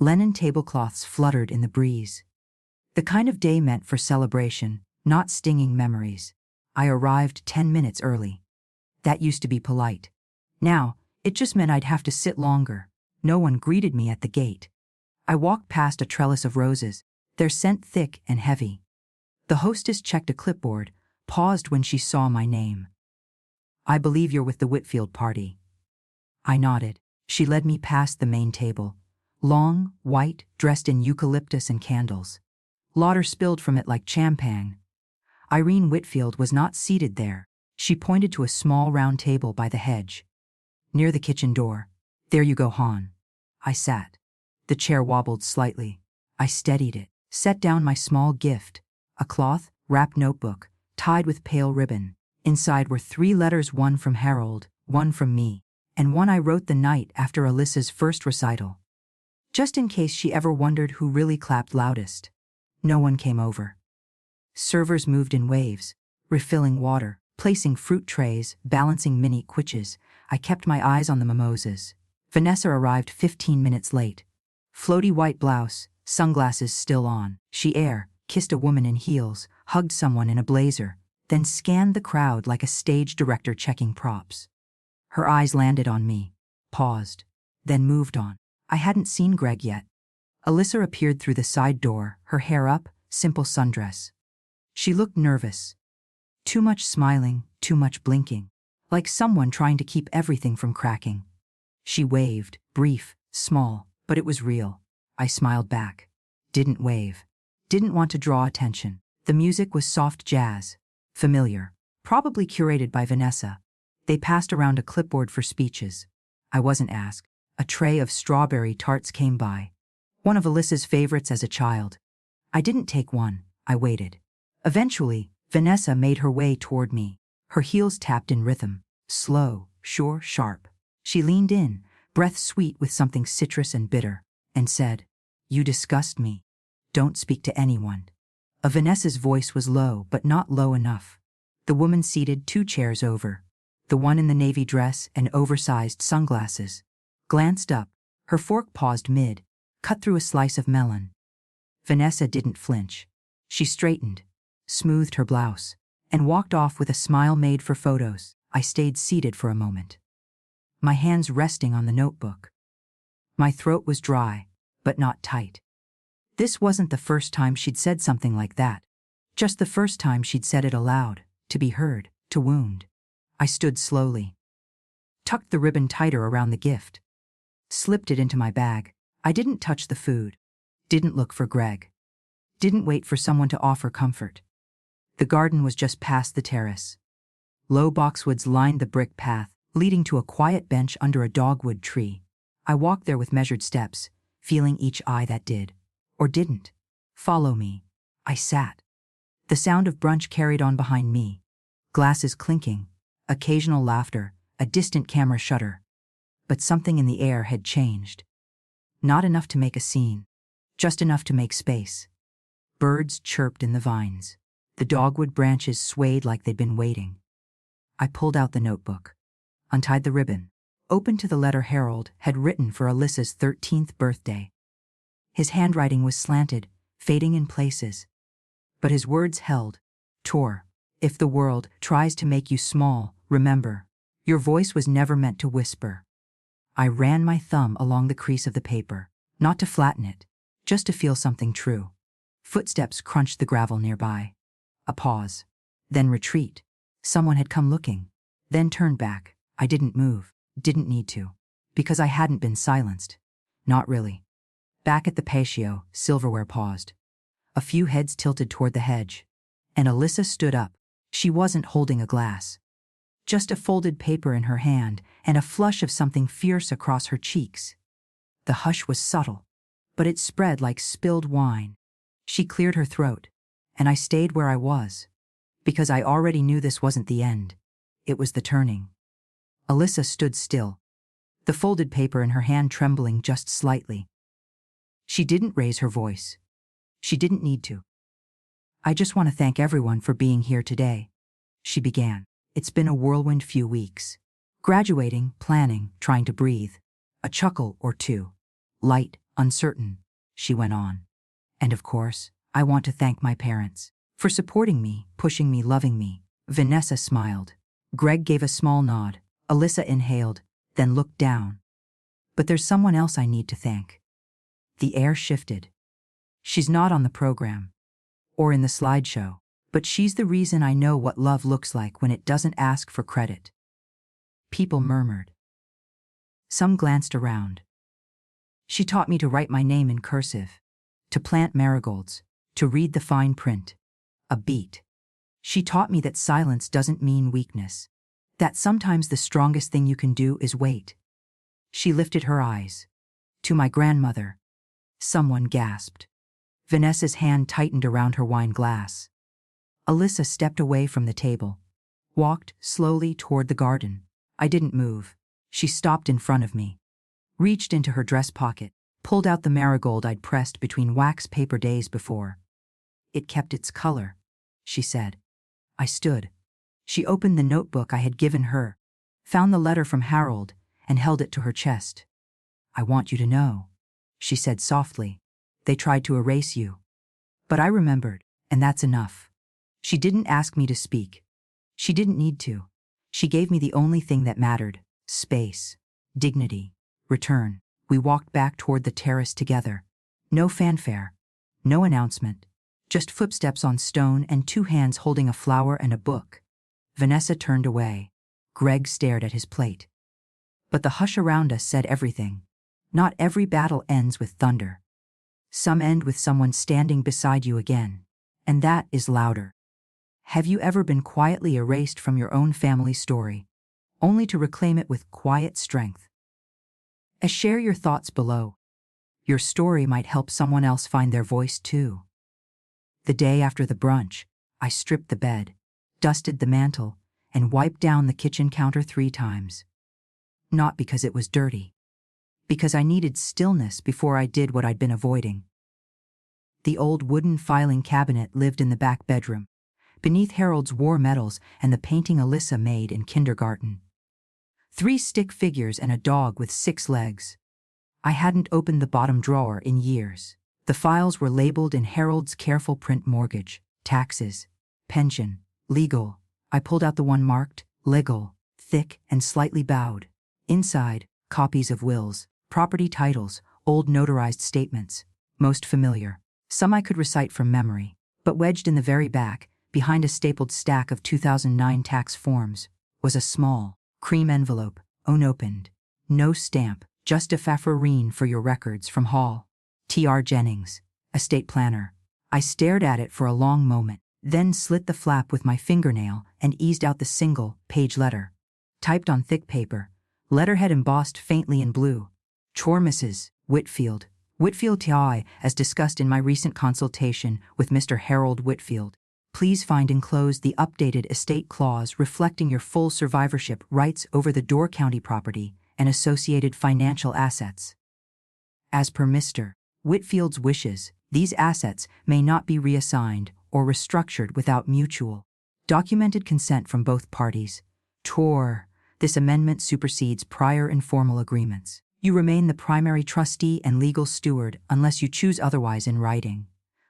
Linen tablecloths fluttered in the breeze. The kind of day meant for celebration, not stinging memories. I arrived 10 minutes early. That used to be polite. Now, it just meant I'd have to sit longer. No one greeted me at the gate. I walked past a trellis of roses, their scent thick and heavy. The hostess checked a clipboard, paused when she saw my name. "I believe you're with the Whitfield party." I nodded. She led me past the main table. Long, white, dressed in eucalyptus and candles. Lauder spilled from it like champagne. Irene Whitfield was not seated there. She pointed to a small round table by the hedge, near the kitchen door. "There you go, hon." I sat. The chair wobbled slightly. I steadied it, set down my small gift, a cloth-wrapped notebook, tied with pale ribbon. Inside were 3 letters, one from Harold, one from me, and one I wrote the night after Alyssa's first recital. Just in case she ever wondered who really clapped loudest. No one came over. Servers moved in waves, refilling water, placing fruit trays, balancing mini quiches. I kept my eyes on the mimosas. Vanessa arrived 15 minutes late. Floaty white blouse, sunglasses still on. She kissed a woman in heels, hugged someone in a blazer, then scanned the crowd like a stage director checking props. Her eyes landed on me, paused, then moved on. I hadn't seen Greg yet. Alyssa appeared through the side door, her hair up, simple sundress. She looked nervous. Too much smiling, too much blinking, like someone trying to keep everything from cracking. She waved, brief, small, but it was real. I smiled back. Didn't wave. Didn't want to draw attention. The music was soft jazz. Familiar. Probably curated by Vanessa. They passed around a clipboard for speeches. I wasn't asked. A tray of strawberry tarts came by. One of Alyssa's favorites as a child. I didn't take one. I waited. Eventually, Vanessa made her way toward me. Her heels tapped in rhythm. Slow, sure, sharp. She leaned in, breath sweet with something citrus and bitter, and said, "You disgust me. Don't speak to anyone." Vanessa's voice was low, but not low enough. The woman seated 2 chairs over, the one in the navy dress and oversized sunglasses, glanced up. Her fork paused mid, cut through a slice of melon. Vanessa didn't flinch. She straightened, smoothed her blouse, and walked off with a smile made for photos. I stayed seated for a moment, my hands resting on the notebook. My throat was dry, but not tight. This wasn't the first time she'd said something like that. Just the first time she'd said it aloud, to be heard, to wound. I stood slowly, tucked the ribbon tighter around the gift, slipped it into my bag. I didn't touch the food, didn't look for Greg, didn't wait for someone to offer comfort. The garden was just past the terrace. Low boxwoods lined the brick path, leading to a quiet bench under a dogwood tree. I walked there with measured steps, feeling each eye that did, or didn't, follow me. I sat. The sound of brunch carried on behind me. Glasses clinking, occasional laughter, a distant camera shutter. But something in the air had changed. Not enough to make a scene, just enough to make space. Birds chirped in the vines. The dogwood branches swayed like they'd been waiting. I pulled out the notebook, untied the ribbon, opened to the letter Harold had written for Alyssa's 13th birthday. His handwriting was slanted, fading in places. But his words held. Tor, if the world tries to make you small, remember, your voice was never meant to whisper. I ran my thumb along the crease of the paper, not to flatten it, just to feel something true. Footsteps crunched the gravel nearby. A pause. Then retreat. Someone had come looking. Then turned back. I didn't move, didn't need to, because I hadn't been silenced. Not really. Back at the patio, silverware paused. A few heads tilted toward the hedge. And Alyssa stood up. She wasn't holding a glass. Just a folded paper in her hand and a flush of something fierce across her cheeks. The hush was subtle, but it spread like spilled wine. She cleared her throat, and I stayed where I was, because I already knew this wasn't the end. It was the turning. Alyssa stood still, the folded paper in her hand trembling just slightly. She didn't raise her voice. She didn't need to. I just want to thank everyone for being here today, she began. It's been a whirlwind few weeks. Graduating, planning, trying to breathe. A chuckle or two. Light, uncertain, she went on. And of course, I want to thank my parents for supporting me, pushing me, loving me. Vanessa smiled. Greg gave a small nod. Alyssa inhaled, then looked down. But there's someone else I need to thank. The air shifted. She's not on the program, or in the slideshow, but she's the reason I know what love looks like when it doesn't ask for credit. People murmured. Some glanced around. She taught me to write my name in cursive, to plant marigolds, to read the fine print. A beat. She taught me that silence doesn't mean weakness, that sometimes the strongest thing you can do is wait. She lifted her eyes. To my grandmother. Someone gasped. Vanessa's hand tightened around her wine glass. Alyssa stepped away from the table, walked slowly toward the garden. I didn't move. She stopped in front of me, reached into her dress pocket, pulled out the marigold I'd pressed between wax paper days before. It kept its color, she said. I stood. She opened the notebook I had given her, found the letter from Harold, and held it to her chest. I want you to know, she said softly. They tried to erase you. But I remembered, and that's enough. She didn't ask me to speak. She didn't need to. She gave me the only thing that mattered: space, dignity, return. We walked back toward the terrace together. No fanfare, no announcement, just footsteps on stone and two hands holding a flower and a book. Vanessa turned away. Greg stared at his plate. But the hush around us said everything. Not every battle ends with thunder. Some end with someone standing beside you again, and that is louder. Have you ever been quietly erased from your own family story, only to reclaim it with quiet strength? Share your thoughts below. Your story might help someone else find their voice too. The day after the brunch, I stripped the bed, dusted the mantel, and wiped down the kitchen counter 3 times. Not because it was dirty. Because I needed stillness before I did what I'd been avoiding. The old wooden filing cabinet lived in the back bedroom, beneath Harold's war medals and the painting Alyssa made in kindergarten. 3 stick figures and a dog with 6 legs. I hadn't opened the bottom drawer in years. The files were labeled in Harold's careful print: mortgage, taxes, pension, legal. I pulled out the one marked legal, thick and slightly bowed. Inside, copies of wills, property titles, old notarized statements, most familiar. Some I could recite from memory, but wedged in the very back, behind a stapled stack of 2009 tax forms, was a small, cream envelope, unopened. No stamp, just a Irene for your records from Hall. T.R. Jennings, estate planner. I stared at it for a long moment, then slit the flap with my fingernail and eased out the single-page letter. Typed on thick paper, letterhead embossed faintly in blue. Chore Mrs. Whitfield. Whitfield T.I. as discussed in my recent consultation with Mr. Harold Whitfield. Please find enclosed the updated estate clause reflecting your full survivorship rights over the Door County property and associated financial assets. As per Mr. Whitfield's wishes, these assets may not be reassigned or restructured without mutual, documented consent from both parties. This amendment supersedes prior informal agreements. You remain the primary trustee and legal steward unless you choose otherwise in writing.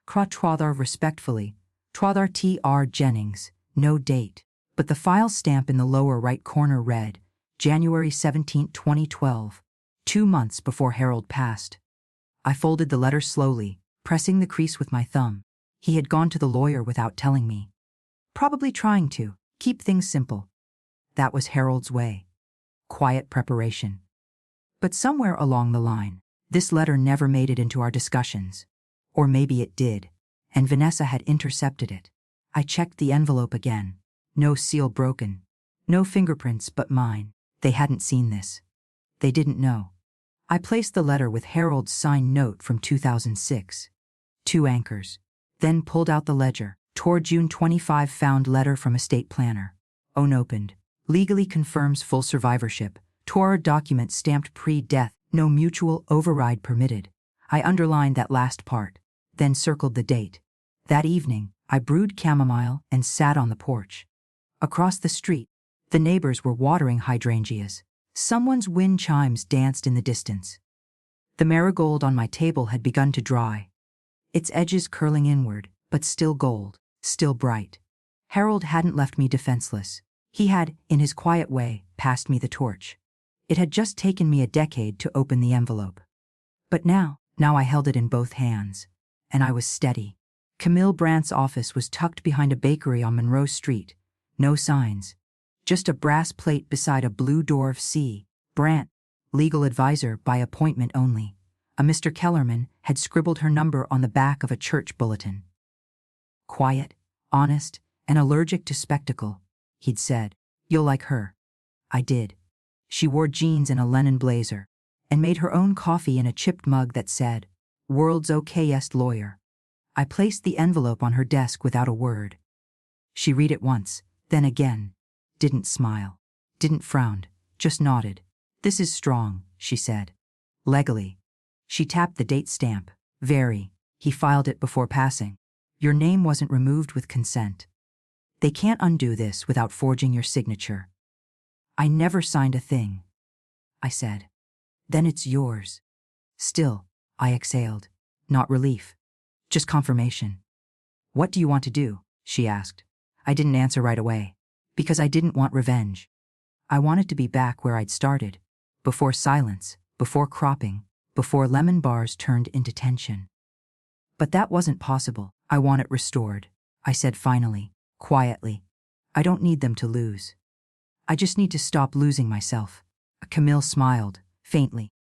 Trother respectfully, Trother T.R. Jennings, no date, but the file stamp in the lower right corner read, January 17, 2012, 2 months before Harold passed. I folded the letter slowly, pressing the crease with my thumb. He had gone to the lawyer without telling me. Probably trying to keep things simple. That was Harold's way. Quiet preparation. But somewhere along the line, this letter never made it into our discussions. Or maybe it did, and Vanessa had intercepted it. I checked the envelope again. No seal broken. No fingerprints but mine. They hadn't seen this. They didn't know. I placed the letter with Harold's signed note from 2006. 2 anchors. Then pulled out the ledger. Toward June 25 found letter from estate planner. Unopened. Legally confirms full survivorship. Toward document stamped pre-death. No mutual override permitted. I underlined that last part. Then circled the date. That evening, I brewed chamomile and sat on the porch. Across the street, the neighbors were watering hydrangeas. Someone's wind chimes danced in the distance. The marigold on my table had begun to dry, its edges curling inward, but still gold, still bright. Harold hadn't left me defenseless. He had, in his quiet way, passed me the torch. It had just taken me a decade to open the envelope. But now I held it in both hands, and I was steady. Camille Brandt's office was tucked behind a bakery on Monroe Street. No signs. Just a brass plate beside a blue door of C. Brandt, legal advisor by appointment only. A Mr. Kellerman had scribbled her number on the back of a church bulletin. Quiet, honest, and allergic to spectacle, he'd said. You'll like her. I did. She wore jeans and a linen blazer, and made her own coffee in a chipped mug that said, World's okayest lawyer. I placed the envelope on her desk without a word. She read it once, then again. Didn't smile. Didn't frown. Just nodded. This is strong, she said. Legally. She tapped the date stamp. Very. He filed it before passing. Your name wasn't removed with consent. They can't undo this without forging your signature. I never signed a thing, I said. Then it's yours. Still, I exhaled. Not relief. Just confirmation. What do you want to do? She asked. I didn't answer right away. Because I didn't want revenge. I wanted to be back where I'd started. Before silence, before cropping, before lemon bars turned into tension. But that wasn't possible. I want it restored, I said finally, quietly. I don't need them to lose. I just need to stop losing myself. Camille smiled, faintly.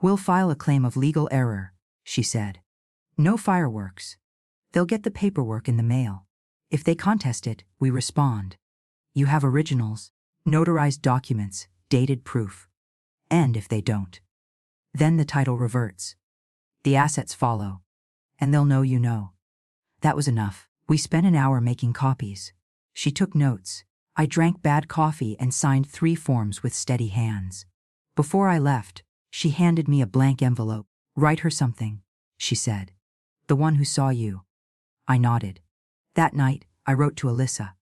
We'll file a claim of legal error, she said. No fireworks. They'll get the paperwork in the mail. If they contest it, we respond. You have originals, notarized documents, dated proof. And if they don't, then the title reverts. The assets follow. And they'll know you know. That was enough. We spent an hour making copies. She took notes. I drank bad coffee and signed 3 forms with steady hands. Before I left, she handed me a blank envelope. Write her something, she said. The one who saw you. I nodded. That night, I wrote to Alyssa.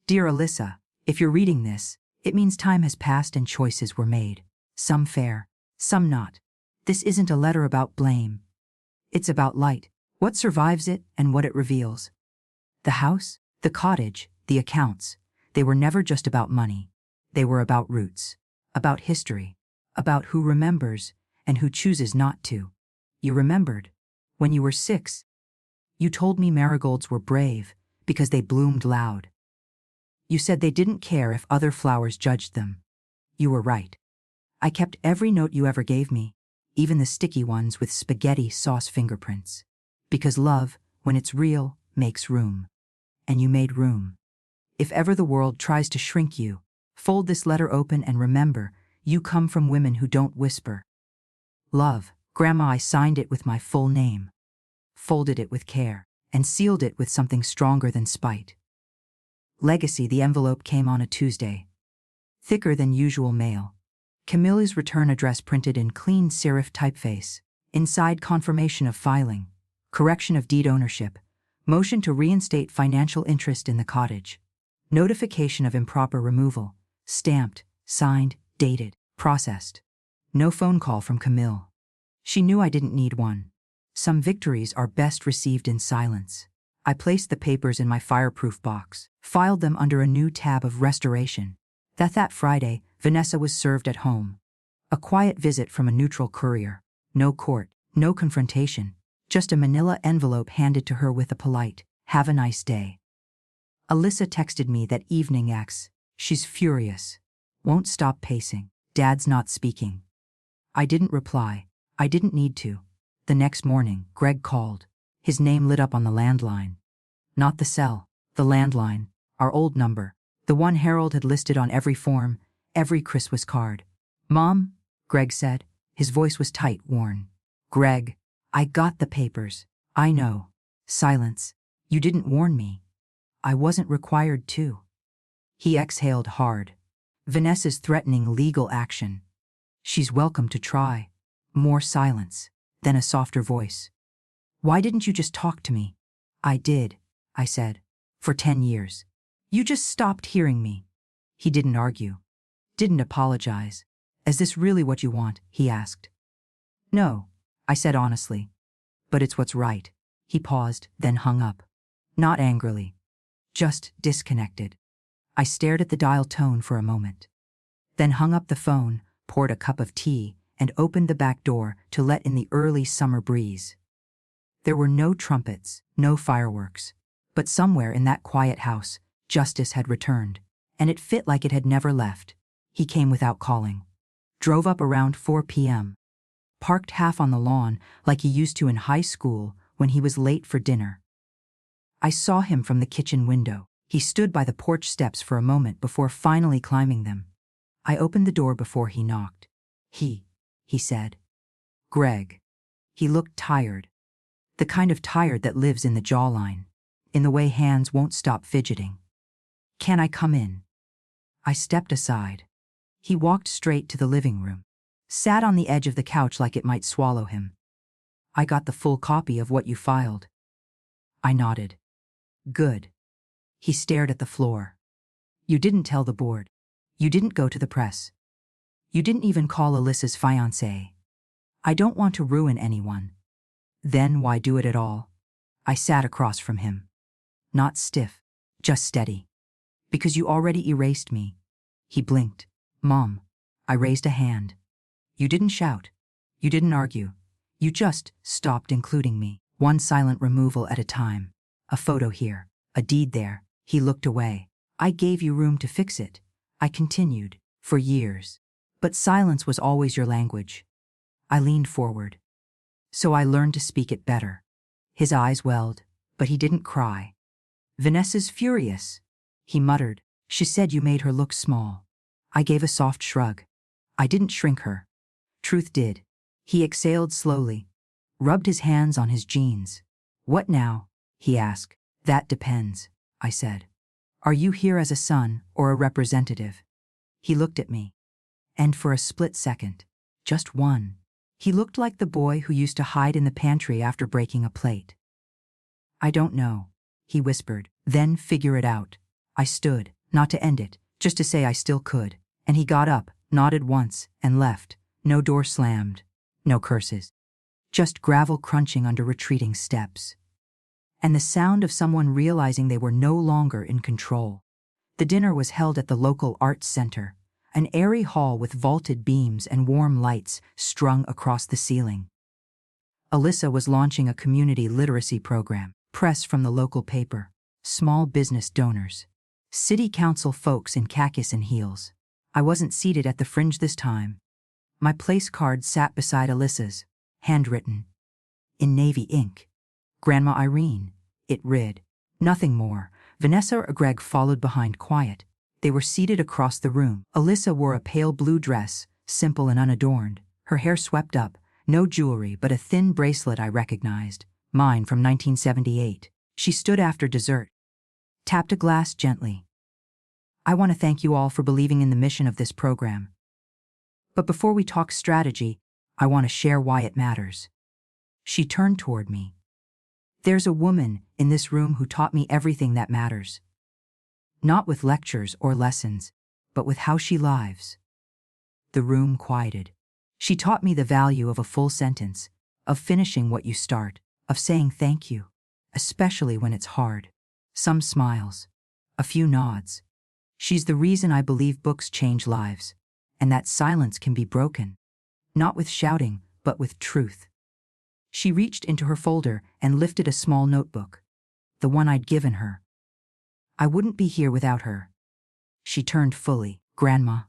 Dear Alyssa, if you're reading this, it means time has passed and choices were made. Some fair, some not. This isn't a letter about blame. It's about light, what survives it and what it reveals. The house, the cottage, the accounts, they were never just about money. They were about roots, about history, about who remembers and who chooses not to. You remembered. When you were 6, you told me marigolds were brave because they bloomed loud. You said they didn't care if other flowers judged them. You were right. I kept every note you ever gave me, even the sticky ones with spaghetti sauce fingerprints. Because love, when it's real, makes room. and you made room. If ever the world tries to shrink you, fold this letter open and remember, you come from women who don't whisper. Love, Grandma. I signed it with my full name, folded it with care, and sealed it with something stronger than spite. Legacy. The envelope came on a Tuesday. Thicker than usual mail. Camille's return address printed in clean serif typeface. Inside, confirmation of filing, correction of deed ownership, motion to reinstate financial interest in the cottage, notification of improper removal, stamped, signed, dated, processed. No phone call from Camille. She knew I didn't need one. Some victories are best received in silence. I placed the papers in my fireproof box, filed them under a new tab of restoration. That Friday, Vanessa was served at home. A quiet visit from a neutral courier. No court, no confrontation, just a manila envelope handed to her with a polite, "Have a nice day." Alyssa texted me that evening. She's furious. Won't stop pacing. Dad's not speaking. I didn't reply. I didn't need to. The next morning, Greg called. His name lit up on the landline. Not the cell, the landline, our old number, the one Harold had listed on every form, every Christmas card. "Mom," Greg said. His voice was tight, worn. "Greg, I got the papers. I know." Silence. "You didn't warn me. I wasn't required to." He exhaled hard. "Vanessa's threatening legal action. She's welcome to try." More silence, then a softer voice. "Why didn't you just talk to me?" "I did," I said. "For 10 years. You just stopped hearing me." He didn't argue. Didn't apologize. "Is this really what you want?" he asked. "No," I said honestly. "But it's what's right." He paused, then hung up. Not angrily. Just disconnected. I stared at the dial tone for a moment. Then hung up the phone, poured a cup of tea, and opened the back door to let in the early summer breeze. There were no trumpets, no fireworks. But somewhere in that quiet house, justice had returned, and it fit like it had never left. He came without calling. Drove up around 4 p.m. Parked half on the lawn like he used to in high school when he was late for dinner. I saw him from the kitchen window. He stood by the porch steps for a moment before finally climbing them. I opened the door before he knocked. He said. "Greg." He looked tired. The kind of tired that lives in the jawline, in the way hands won't stop fidgeting. "Can I come in?" I stepped aside. He walked straight to the living room, sat on the edge of the couch like it might swallow him. "I got the full copy of what you filed." I nodded. "Good." He stared at the floor. "You didn't tell the board. You didn't go to the press. You didn't even call Alyssa's fiancé. I don't want to ruin anyone." "Then why do it at all?" I sat across from him. Not stiff, just steady. "Because you already erased me." He blinked. "Mom." I raised a hand. "You didn't shout. You didn't argue. You just stopped including me. One silent removal at a time. A photo here, a deed there." He looked away. "I gave you room to fix it." I continued. "For years. But silence was always your language." I leaned forward. "So I learned to speak it better." His eyes welled, but he didn't cry. "Vanessa's furious," he muttered. "She said you made her look small." I gave a soft shrug. "I didn't shrink her. Truth did." He exhaled slowly, rubbed his hands on his jeans. "What now?" he asked. "That depends," I said. "Are you here as a son or a representative?" He looked at me. And for a split second, just one, he looked like the boy who used to hide in the pantry after breaking a plate. "I don't know," he whispered. "Then figure it out." I stood, not to end it, just to say I still could, and he got up, nodded once, and left. No door slammed, no curses. Just gravel crunching under retreating steps. And the sound of someone realizing they were no longer in control. The dinner was held at the local arts center, an airy hall with vaulted beams and warm lights strung across the ceiling. Alyssa was launching a community literacy program, press from the local paper, small business donors, city council folks in khakis and heels. I wasn't seated at the fringe this time. My place card sat beside Alyssa's, handwritten. In navy ink. Grandma Irene, it read. Nothing more. Vanessa or Greg followed behind, quiet. They were seated across the room. Alyssa wore a pale blue dress, simple and unadorned, her hair swept up, no jewelry but a thin bracelet I recognized, mine from 1978. She stood after dessert, tapped a glass gently. I want to thank you all for believing in the mission of this program. But before we talk strategy, I want to share why it matters. She turned toward me. There's a woman in this room who taught me everything that matters. Not with lectures or lessons, but with how she lives. The room quieted. She taught me the value of a full sentence, of finishing what you start, of saying thank you, especially when it's hard. Some smiles, a few nods. She's the reason I believe books change lives, and that silence can be broken. Not with shouting, but with truth. She reached into her folder and lifted a small notebook, the one I'd given her. I wouldn't be here without her. She turned fully. Grandma,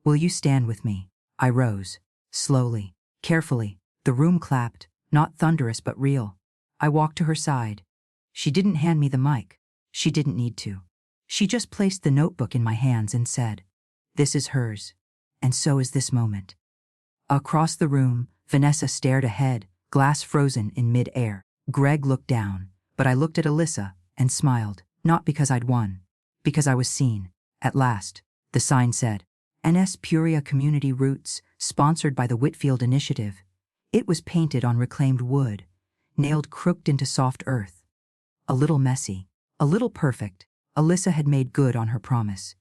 will you stand with me? I rose, slowly, carefully. The room clapped, not thunderous but real. I walked to her side. She didn't hand me the mic. She didn't need to. She just placed the notebook in my hands and said, "This is hers, and so is this moment." Across the room, Vanessa stared ahead, glass frozen in mid-air. Greg looked down, but I looked at Alyssa and smiled. Not because I'd won, because I was seen. At last, the sign said, NS Puria Community Roots, sponsored by the Whitfield Initiative. It was painted on reclaimed wood, nailed crooked into soft earth. A little messy, a little perfect, Alyssa had made good on her promise.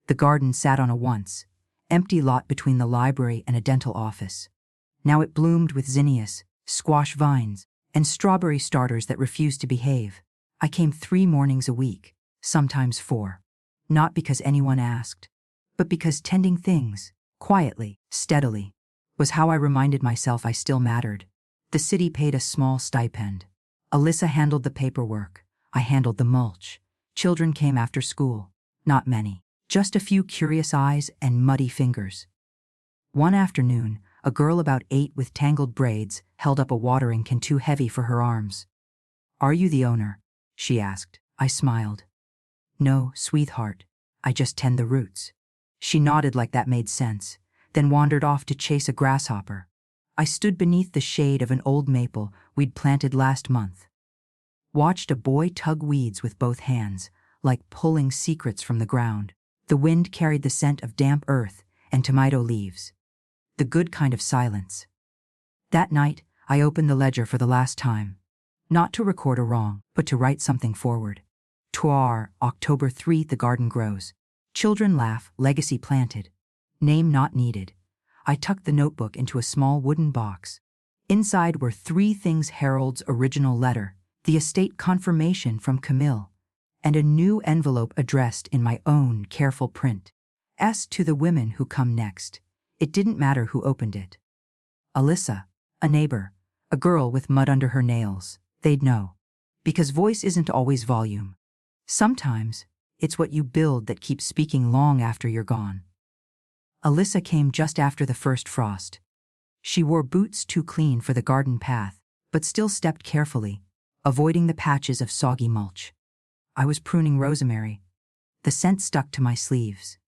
The garden sat on a once empty lot between the library and a dental office. Now it bloomed with zinnias, squash vines, and strawberry starters that refused to behave. I came 3 mornings a week, sometimes 4. Not because anyone asked, but because tending things, quietly, steadily, was how I reminded myself I still mattered. The city paid a small stipend. Alyssa handled the paperwork. I handled the mulch. Children came after school. Not many. Just a few curious eyes and muddy fingers. One afternoon, a girl about 8 with tangled braids held up a watering can too heavy for her arms. "Are you the owner?" she asked. I smiled. "No, sweetheart. I just tend the roots." She nodded like that made sense, then wandered off to chase a grasshopper. I stood beneath the shade of an old maple we'd planted last month. Watched a boy tug weeds with both hands, like pulling secrets from the ground. The wind carried the scent of damp earth and tomato leaves. The good kind of silence. That night, I opened the ledger for the last time. Not to record a wrong, but to write something forward. Toir, October 3, the garden grows. Children laugh, legacy planted. Name not needed. I tucked the notebook into a small wooden box. Inside were 3 things: Harold's original letter, the estate confirmation from Camille, and a new envelope addressed in my own careful print. S to the women who come next. It didn't matter who opened it. Alyssa, a neighbor, a girl with mud under her nails. They'd know. Because voice isn't always volume. Sometimes, it's what you build that keeps speaking long after you're gone. Alyssa came just after the first frost. She wore boots too clean for the garden path, but still stepped carefully, avoiding the patches of soggy mulch. I was pruning rosemary. The scent stuck to my sleeves.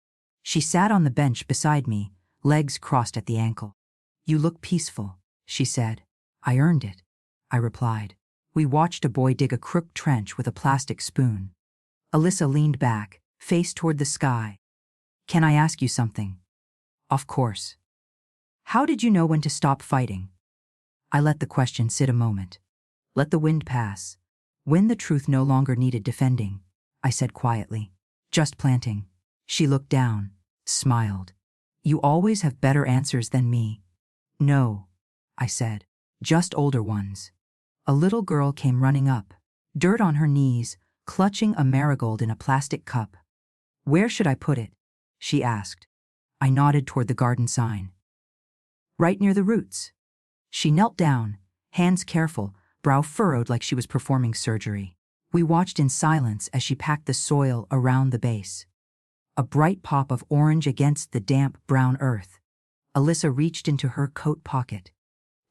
She sat on the bench beside me, legs crossed at the ankle. "You look peaceful," she said. "I earned it," I replied. We watched a boy dig a crooked trench with a plastic spoon. Alyssa leaned back, face toward the sky. "Can I ask you something?" "Of course." "How did you know when to stop fighting?" I let the question sit a moment. Let the wind pass. When the truth no longer needed defending, I said quietly, "Just planting." She looked down, smiled. "You always have better answers than me." "No," I said, "just older ones." A little girl came running up, dirt on her knees, clutching a marigold in a plastic cup. "Where should I put it?" she asked. I nodded toward the garden sign. "Right near the roots." She knelt down, hands careful, brow furrowed like she was performing surgery. We watched in silence as she packed the soil around the base. A bright pop of orange against the damp brown earth. Alyssa reached into her coat pocket,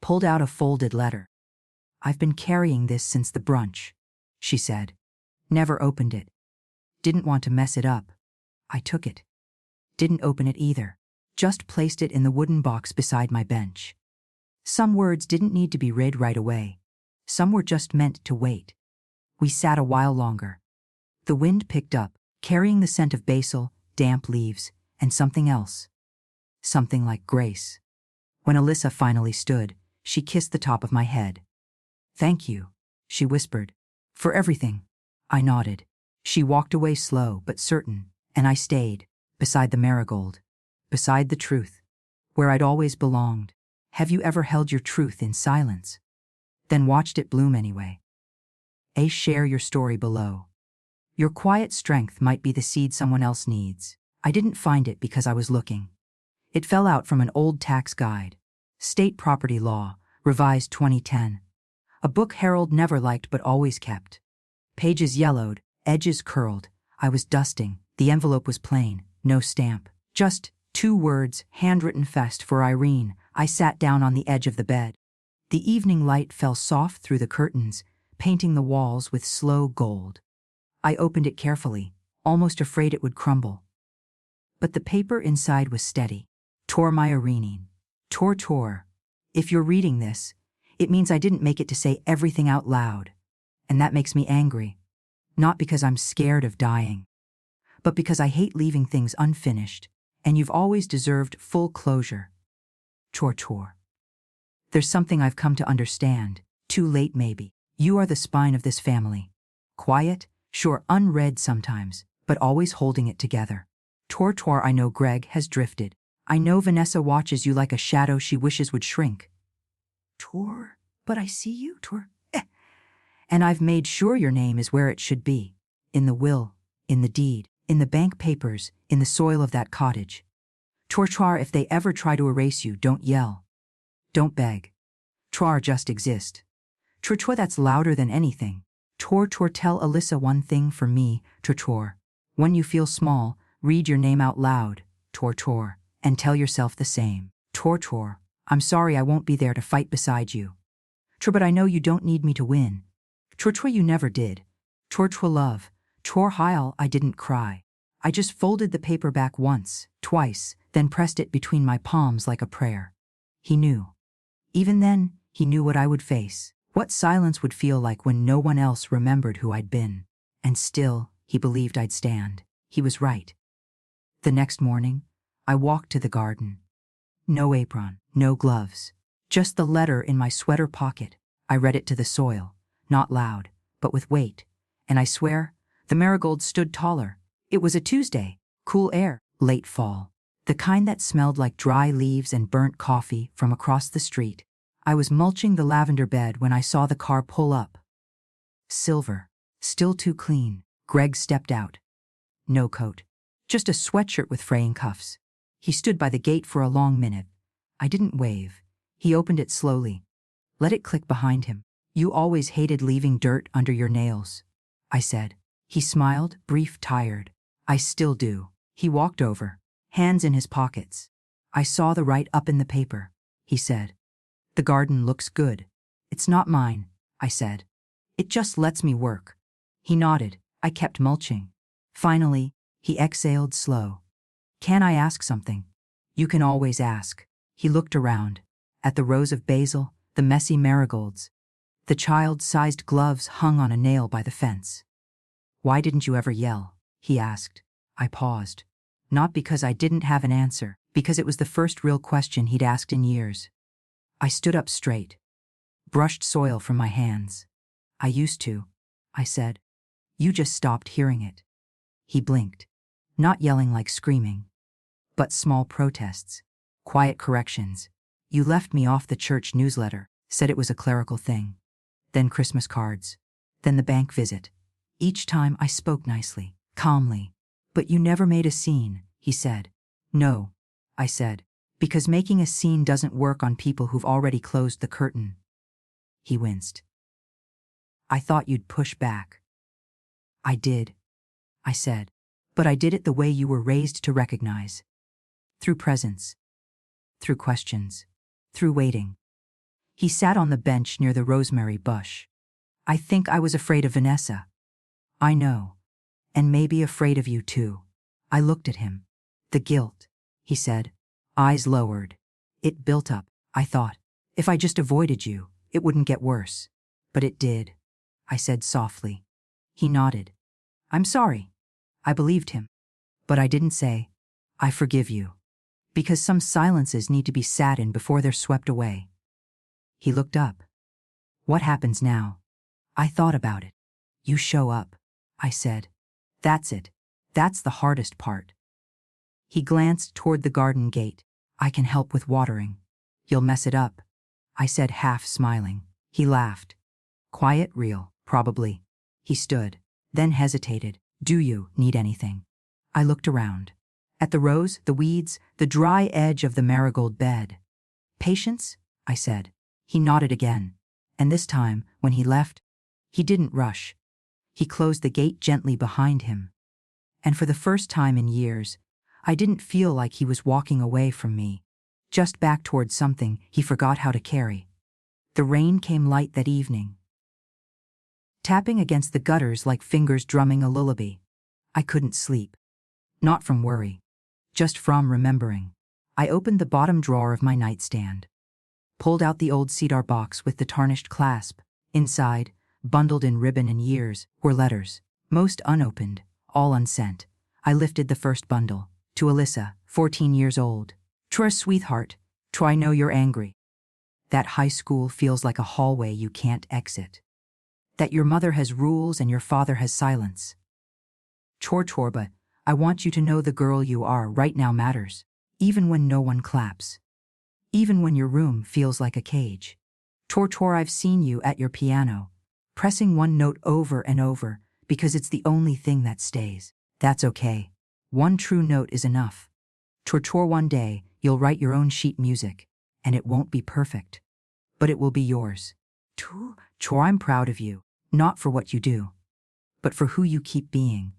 pulled out a folded letter. "I've been carrying this since the brunch," she said. "Never opened it. Didn't want to mess it up. I took it. Didn't open it either. Just placed it in the wooden box beside my bench. Some words didn't need to be read right away. Some were just meant to wait. We sat a while longer. The wind picked up, carrying the scent of basil, damp leaves, and something else. Something like grace. When Alyssa finally stood, she kissed the top of my head. "Thank you," she whispered. "For everything." I nodded. She walked away slow but certain, and I stayed, beside the marigold, beside the truth, where I'd always belonged. Have you ever held your truth in silence? Then watched it bloom anyway? Share your story below. Your quiet strength might be the seed someone else needs. I didn't find it because I was looking. It fell out from an old tax guide. State Property Law, revised 2010. A book Harold never liked but always kept. Pages yellowed, edges curled. I was dusting. The envelope was plain, no stamp. Just 2 words, handwritten fast for Irene. I sat down on the edge of the bed. The evening light fell soft through the curtains, painting the walls with slow gold. I opened it carefully, almost afraid it would crumble. But the paper inside was steady. Tore my Irene. Tore. If you're reading this, it means I didn't make it to say everything out loud. And that makes me angry. Not because I'm scared of dying, but because I hate leaving things unfinished, and you've always deserved full closure. Tore. There's something I've come to understand, too late maybe. You are the spine of this family. Quiet, sure, unread sometimes, but always holding it together. Tore, I know Greg has drifted. I know Vanessa watches you like a shadow she wishes would shrink. Tore, but I see you, Tore. And I've made sure your name is where it should be. In the will, in the deed, in the bank papers, in the soil of that cottage. Tore, if they ever try to erase you, don't yell. Don't beg. Tore, just exist. Tore, that's louder than anything. Tore, tell Alyssa one thing for me, Tore. When you feel small, read your name out loud, Tore, and tell yourself the same. Tore, I'm sorry I won't be there to fight beside you. Tore, but I know you don't need me to win. Tore, you never did. Tore, love. Tore, Heil, I didn't cry. I just folded the paper back once, twice, then pressed it between my palms like a prayer. He knew. Even then, he knew what I would face, what silence would feel like when no one else remembered who I'd been. And still, he believed I'd stand. He was right. The next morning, I walked to the garden. No apron, no gloves, just the letter in my sweater pocket. I read it to the soil, not loud, but with weight, and I swear, the marigold stood taller. It was a Tuesday, cool air, late fall, the kind that smelled like dry leaves and burnt coffee from across the street. I was mulching the lavender bed when I saw the car pull up. Silver, still too clean. Greg stepped out. No coat, just a sweatshirt with fraying cuffs. He stood by the gate for a long minute. I didn't wave. He opened it slowly. Let it click behind him. You always hated leaving dirt under your nails, I said. He smiled, brief, tired. I still do. He walked over, hands in his pockets. I saw the write up in the paper, he said. The garden looks good. It's not mine, I said. It just lets me work. He nodded. I kept mulching. Finally, he exhaled slow. Can I ask something? You can always ask. He looked around, at the rows of basil, the messy marigolds. The child-sized gloves hung on a nail by the fence. Why didn't you ever yell? He asked. I paused. Not because I didn't have an answer, because it was the first real question he'd asked in years. I stood up straight, brushed soil from my hands. I used to, I said. You just stopped hearing it. He blinked. Not yelling like screaming, but small protests, quiet corrections. You left me off the church newsletter, said it was a clerical thing. Then Christmas cards. Then the bank visit. Each time I spoke nicely, calmly. But you never made a scene, he said. No, I said, because making a scene doesn't work on people who've already closed the curtain. He winced. I thought you'd push back. I did, I said, but I did it the way you were raised to recognize. Through presence. Through questions. Through waiting. He sat on the bench near the rosemary bush. I think I was afraid of Vanessa. I know. And maybe afraid of you too. I looked at him. The guilt, he said, eyes lowered. It built up, I thought. If I just avoided you, it wouldn't get worse. But it did, I said softly. He nodded. I'm sorry. I believed him. But I didn't say, I forgive you. Because some silences need to be sat in before they're swept away. He looked up. What happens now? I thought about it. You show up, I said. That's it. That's the hardest part. He glanced toward the garden gate. I can help with watering. You'll mess it up, I said, half smiling. He laughed. Quiet, real, probably. He stood, then hesitated. Do you need anything? I looked around. At the rose, the weeds, the dry edge of the marigold bed. Patience? I said. He nodded again. And this time, when he left, he didn't rush. He closed the gate gently behind him. And for the first time in years, I didn't feel like he was walking away from me, just back towards something he forgot how to carry. The rain came light that evening, tapping against the gutters like fingers drumming a lullaby. I couldn't sleep. Not from worry, just from remembering. I opened the bottom drawer of my nightstand, pulled out the old cedar box with the tarnished clasp. Inside, bundled in ribbon and years, were letters, most unopened, all unsent. I lifted the first bundle. To Alyssa, 14 years old. Try, sweetheart. Try, know you're angry. That high school feels like a hallway you can't exit. That your mother has rules and your father has silence. Chor, but I want you to know the girl you are right now matters, even when no one claps. Even when your room feels like a cage. Chor, I've seen you at your piano, pressing one note over and over because it's the only thing that stays. That's okay. One true note is enough. Chor, one day you'll write your own sheet music, and it won't be perfect, but it will be yours. Chor, I'm proud of you, not for what you do, but for who you keep being.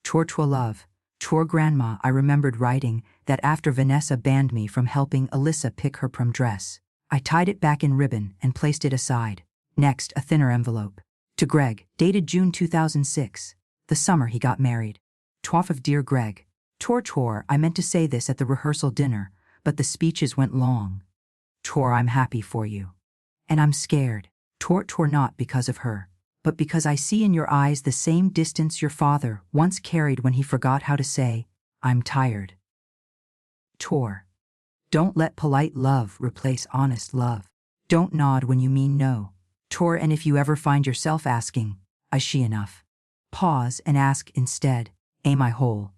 Chor, love. Chor, grandma, I remembered writing that after Vanessa banned me from helping Alyssa pick her prom dress. I tied it back in ribbon and placed it aside. Next, a thinner envelope. To Greg, dated June 2006, the summer he got married. Of dear Greg. Chor, I meant to say this at the rehearsal dinner, but the speeches went long. Chor, I'm happy for you. And I'm scared. Chor, not because of her, but because I see in your eyes the same distance your father once carried when he forgot how to say, I'm tired. Chor, don't let polite love replace honest love. Don't nod when you mean no. Chor, and if you ever find yourself asking, is she enough? Pause and ask instead, am I whole?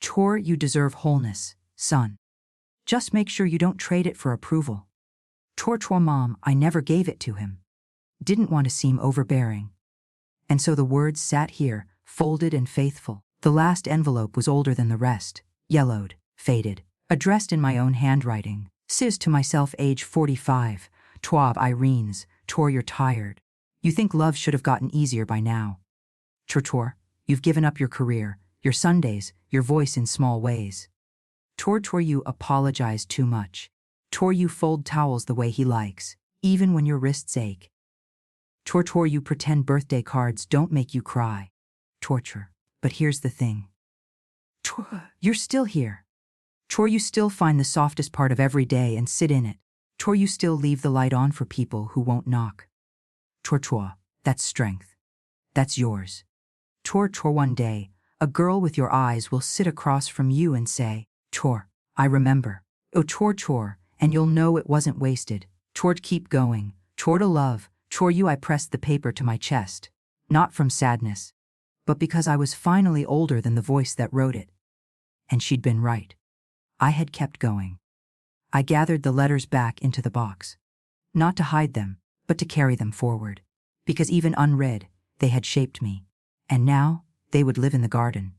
Chor, you deserve wholeness, son. Just make sure you don't trade it for approval. Chor, mom, I never gave it to him. Didn't want to seem overbearing. And so the words sat here, folded and faithful. The last envelope was older than the rest, yellowed, faded, addressed in my own handwriting. Sis to myself, age 45, Twab Irene's, Chor, you're tired. You think love should have gotten easier by now. Chor, you've given up your career, your Sundays, your voice in small ways. Chor, you apologize too much. Chor, you fold towels the way he likes, even when your wrists ache. Chor, you pretend birthday cards don't make you cry. Torture. But here's the thing. Chor, you're still here. Chor, you still find the softest part of every day and sit in it. Chor, you still leave the light on for people who won't knock. Chor, that's strength. That's yours. Chor, one day, a girl with your eyes will sit across from you and say, Chor, I remember. Oh, Chor, and you'll know it wasn't wasted. Chor, keep going. Chor, to love. Chor, you, I pressed the paper to my chest. Not from sadness, but because I was finally older than the voice that wrote it. And she'd been right. I had kept going. I gathered the letters back into the box. Not to hide them, but to carry them forward. Because even unread, they had shaped me. And now, they would live in the garden.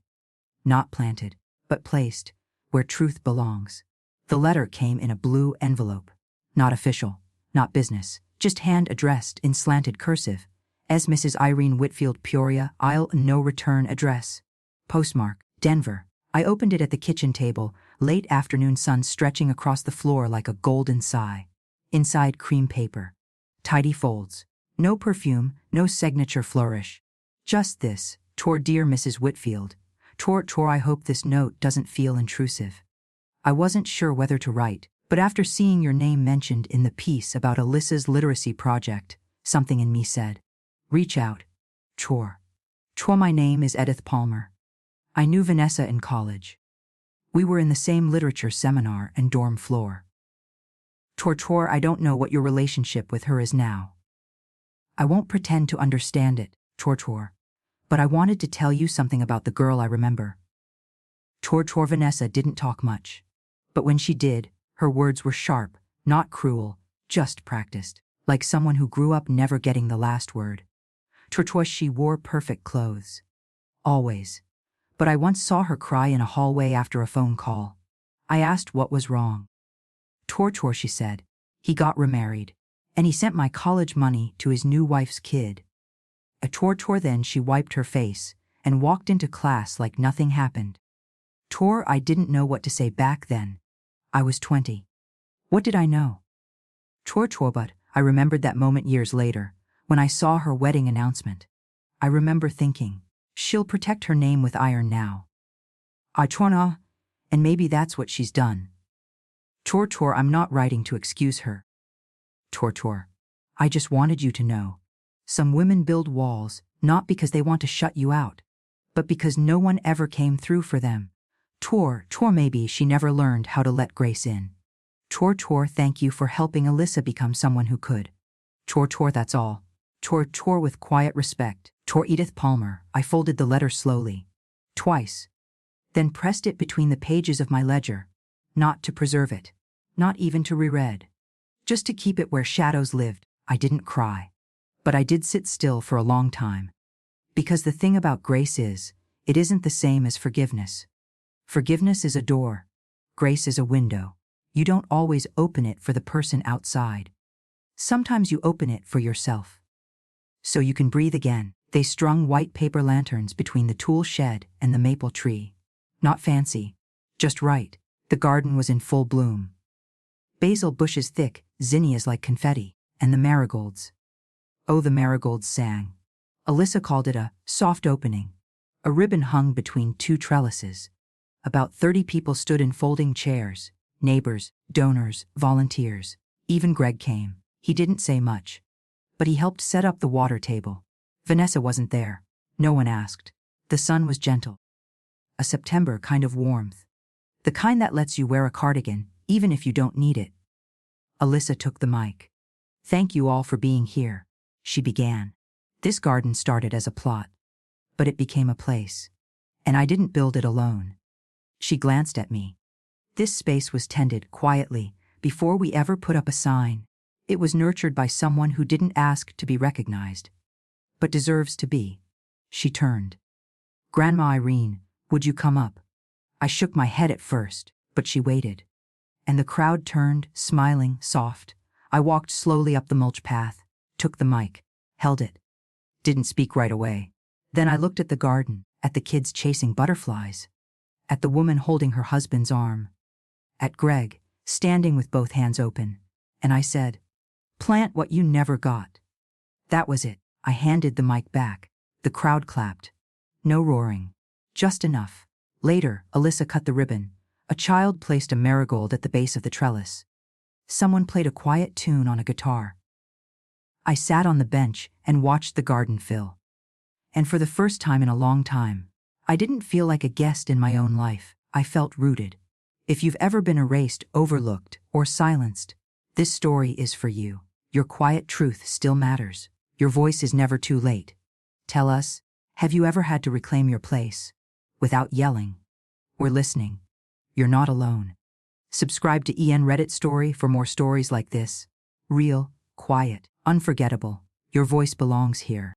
Not planted, but placed, where truth belongs. The letter came in a blue envelope. Not official, not business, just hand-addressed in slanted cursive. As Mrs. Irene Whitfield, Peoria, Isle, no return address. Postmark, Denver. I opened it at the kitchen table, late afternoon sun stretching across the floor like a golden sigh. Inside, cream paper. Tidy folds. No perfume, no signature flourish. Just this, Dear Mrs. Whitfield. I hope this note doesn't feel intrusive. I wasn't sure whether to write, but after seeing your name mentioned in the piece about Alyssa's literacy project, something in me said, reach out. My name is Edith Palmer. I knew Vanessa in college. We were in the same literature seminar and dorm floor. I don't know what your relationship with her is now. I won't pretend to understand it, but I wanted to tell you something about the girl I remember. Vanessa didn't talk much, but when she did, her words were sharp, not cruel, just practiced, like someone who grew up never getting the last word. She wore perfect clothes. Always. But I once saw her cry in a hallway after a phone call. I asked what was wrong. She said, he got remarried, and he sent my college money to his new wife's kid. Then she wiped her face and walked into class like nothing happened. I didn't know what to say back then. I was 20. What did I know? But I remembered that moment years later, when I saw her wedding announcement. I remember thinking, she'll protect her name with iron now. And maybe that's what she's done. I'm not writing to excuse her. I just wanted you to know. Some women build walls, not because they want to shut you out, but because no one ever came through for them. Maybe she never learned how to let grace in. Thank you for helping Alyssa become someone who could. That's all. With quiet respect. Edith Palmer. I folded the letter slowly. Twice. Then pressed it between the pages of my ledger. Not to preserve it. Not even to reread. Just to keep it where shadows lived. I didn't cry. But I did sit still for a long time. Because the thing about grace is, it isn't the same as forgiveness. Forgiveness is a door. Grace is a window. You don't always open it for the person outside. Sometimes you open it for yourself. So you can breathe again. They strung white paper lanterns between the tool shed and the maple tree. Not fancy. Just right. The garden was in full bloom. Basil bushes thick, zinnias like confetti, and the marigolds. Oh, the marigolds sang. Alyssa called it a soft opening. A ribbon hung between two trellises. About 30 people stood in folding chairs. Neighbors, donors, volunteers. Even Greg came. He didn't say much. But he helped set up the water table. Vanessa wasn't there. No one asked. The sun was gentle. A September kind of warmth. The kind that lets you wear a cardigan, even if you don't need it. Alyssa took the mic. Thank you all for being here, she began. This garden started as a plot. But it became a place. And I didn't build it alone. She glanced at me. This space was tended quietly, before we ever put up a sign. It was nurtured by someone who didn't ask to be recognized, but deserves to be. She turned. Grandma Irene, would you come up? I shook my head at first, but she waited. And the crowd turned, smiling, soft. I walked slowly up the mulch path, took the mic, held it. Didn't speak right away. Then I looked at the garden, at the kids chasing butterflies, at the woman holding her husband's arm, at Greg, standing with both hands open, and I said, plant what you never got. That was it. I handed the mic back. The crowd clapped. No roaring. Just enough. Later, Alyssa cut the ribbon. A child placed a marigold at the base of the trellis. Someone played a quiet tune on a guitar. I sat on the bench and watched the garden fill. And for the first time in a long time, I didn't feel like a guest in my own life. I felt rooted. If you've ever been erased, overlooked, or silenced, this story is for you. Your quiet truth still matters. Your voice is never too late. Tell us, have you ever had to reclaim your place? Without yelling. We're listening. You're not alone. Subscribe to EN Reddit Story for more stories like this. Real, quiet, unforgettable. Your voice belongs here.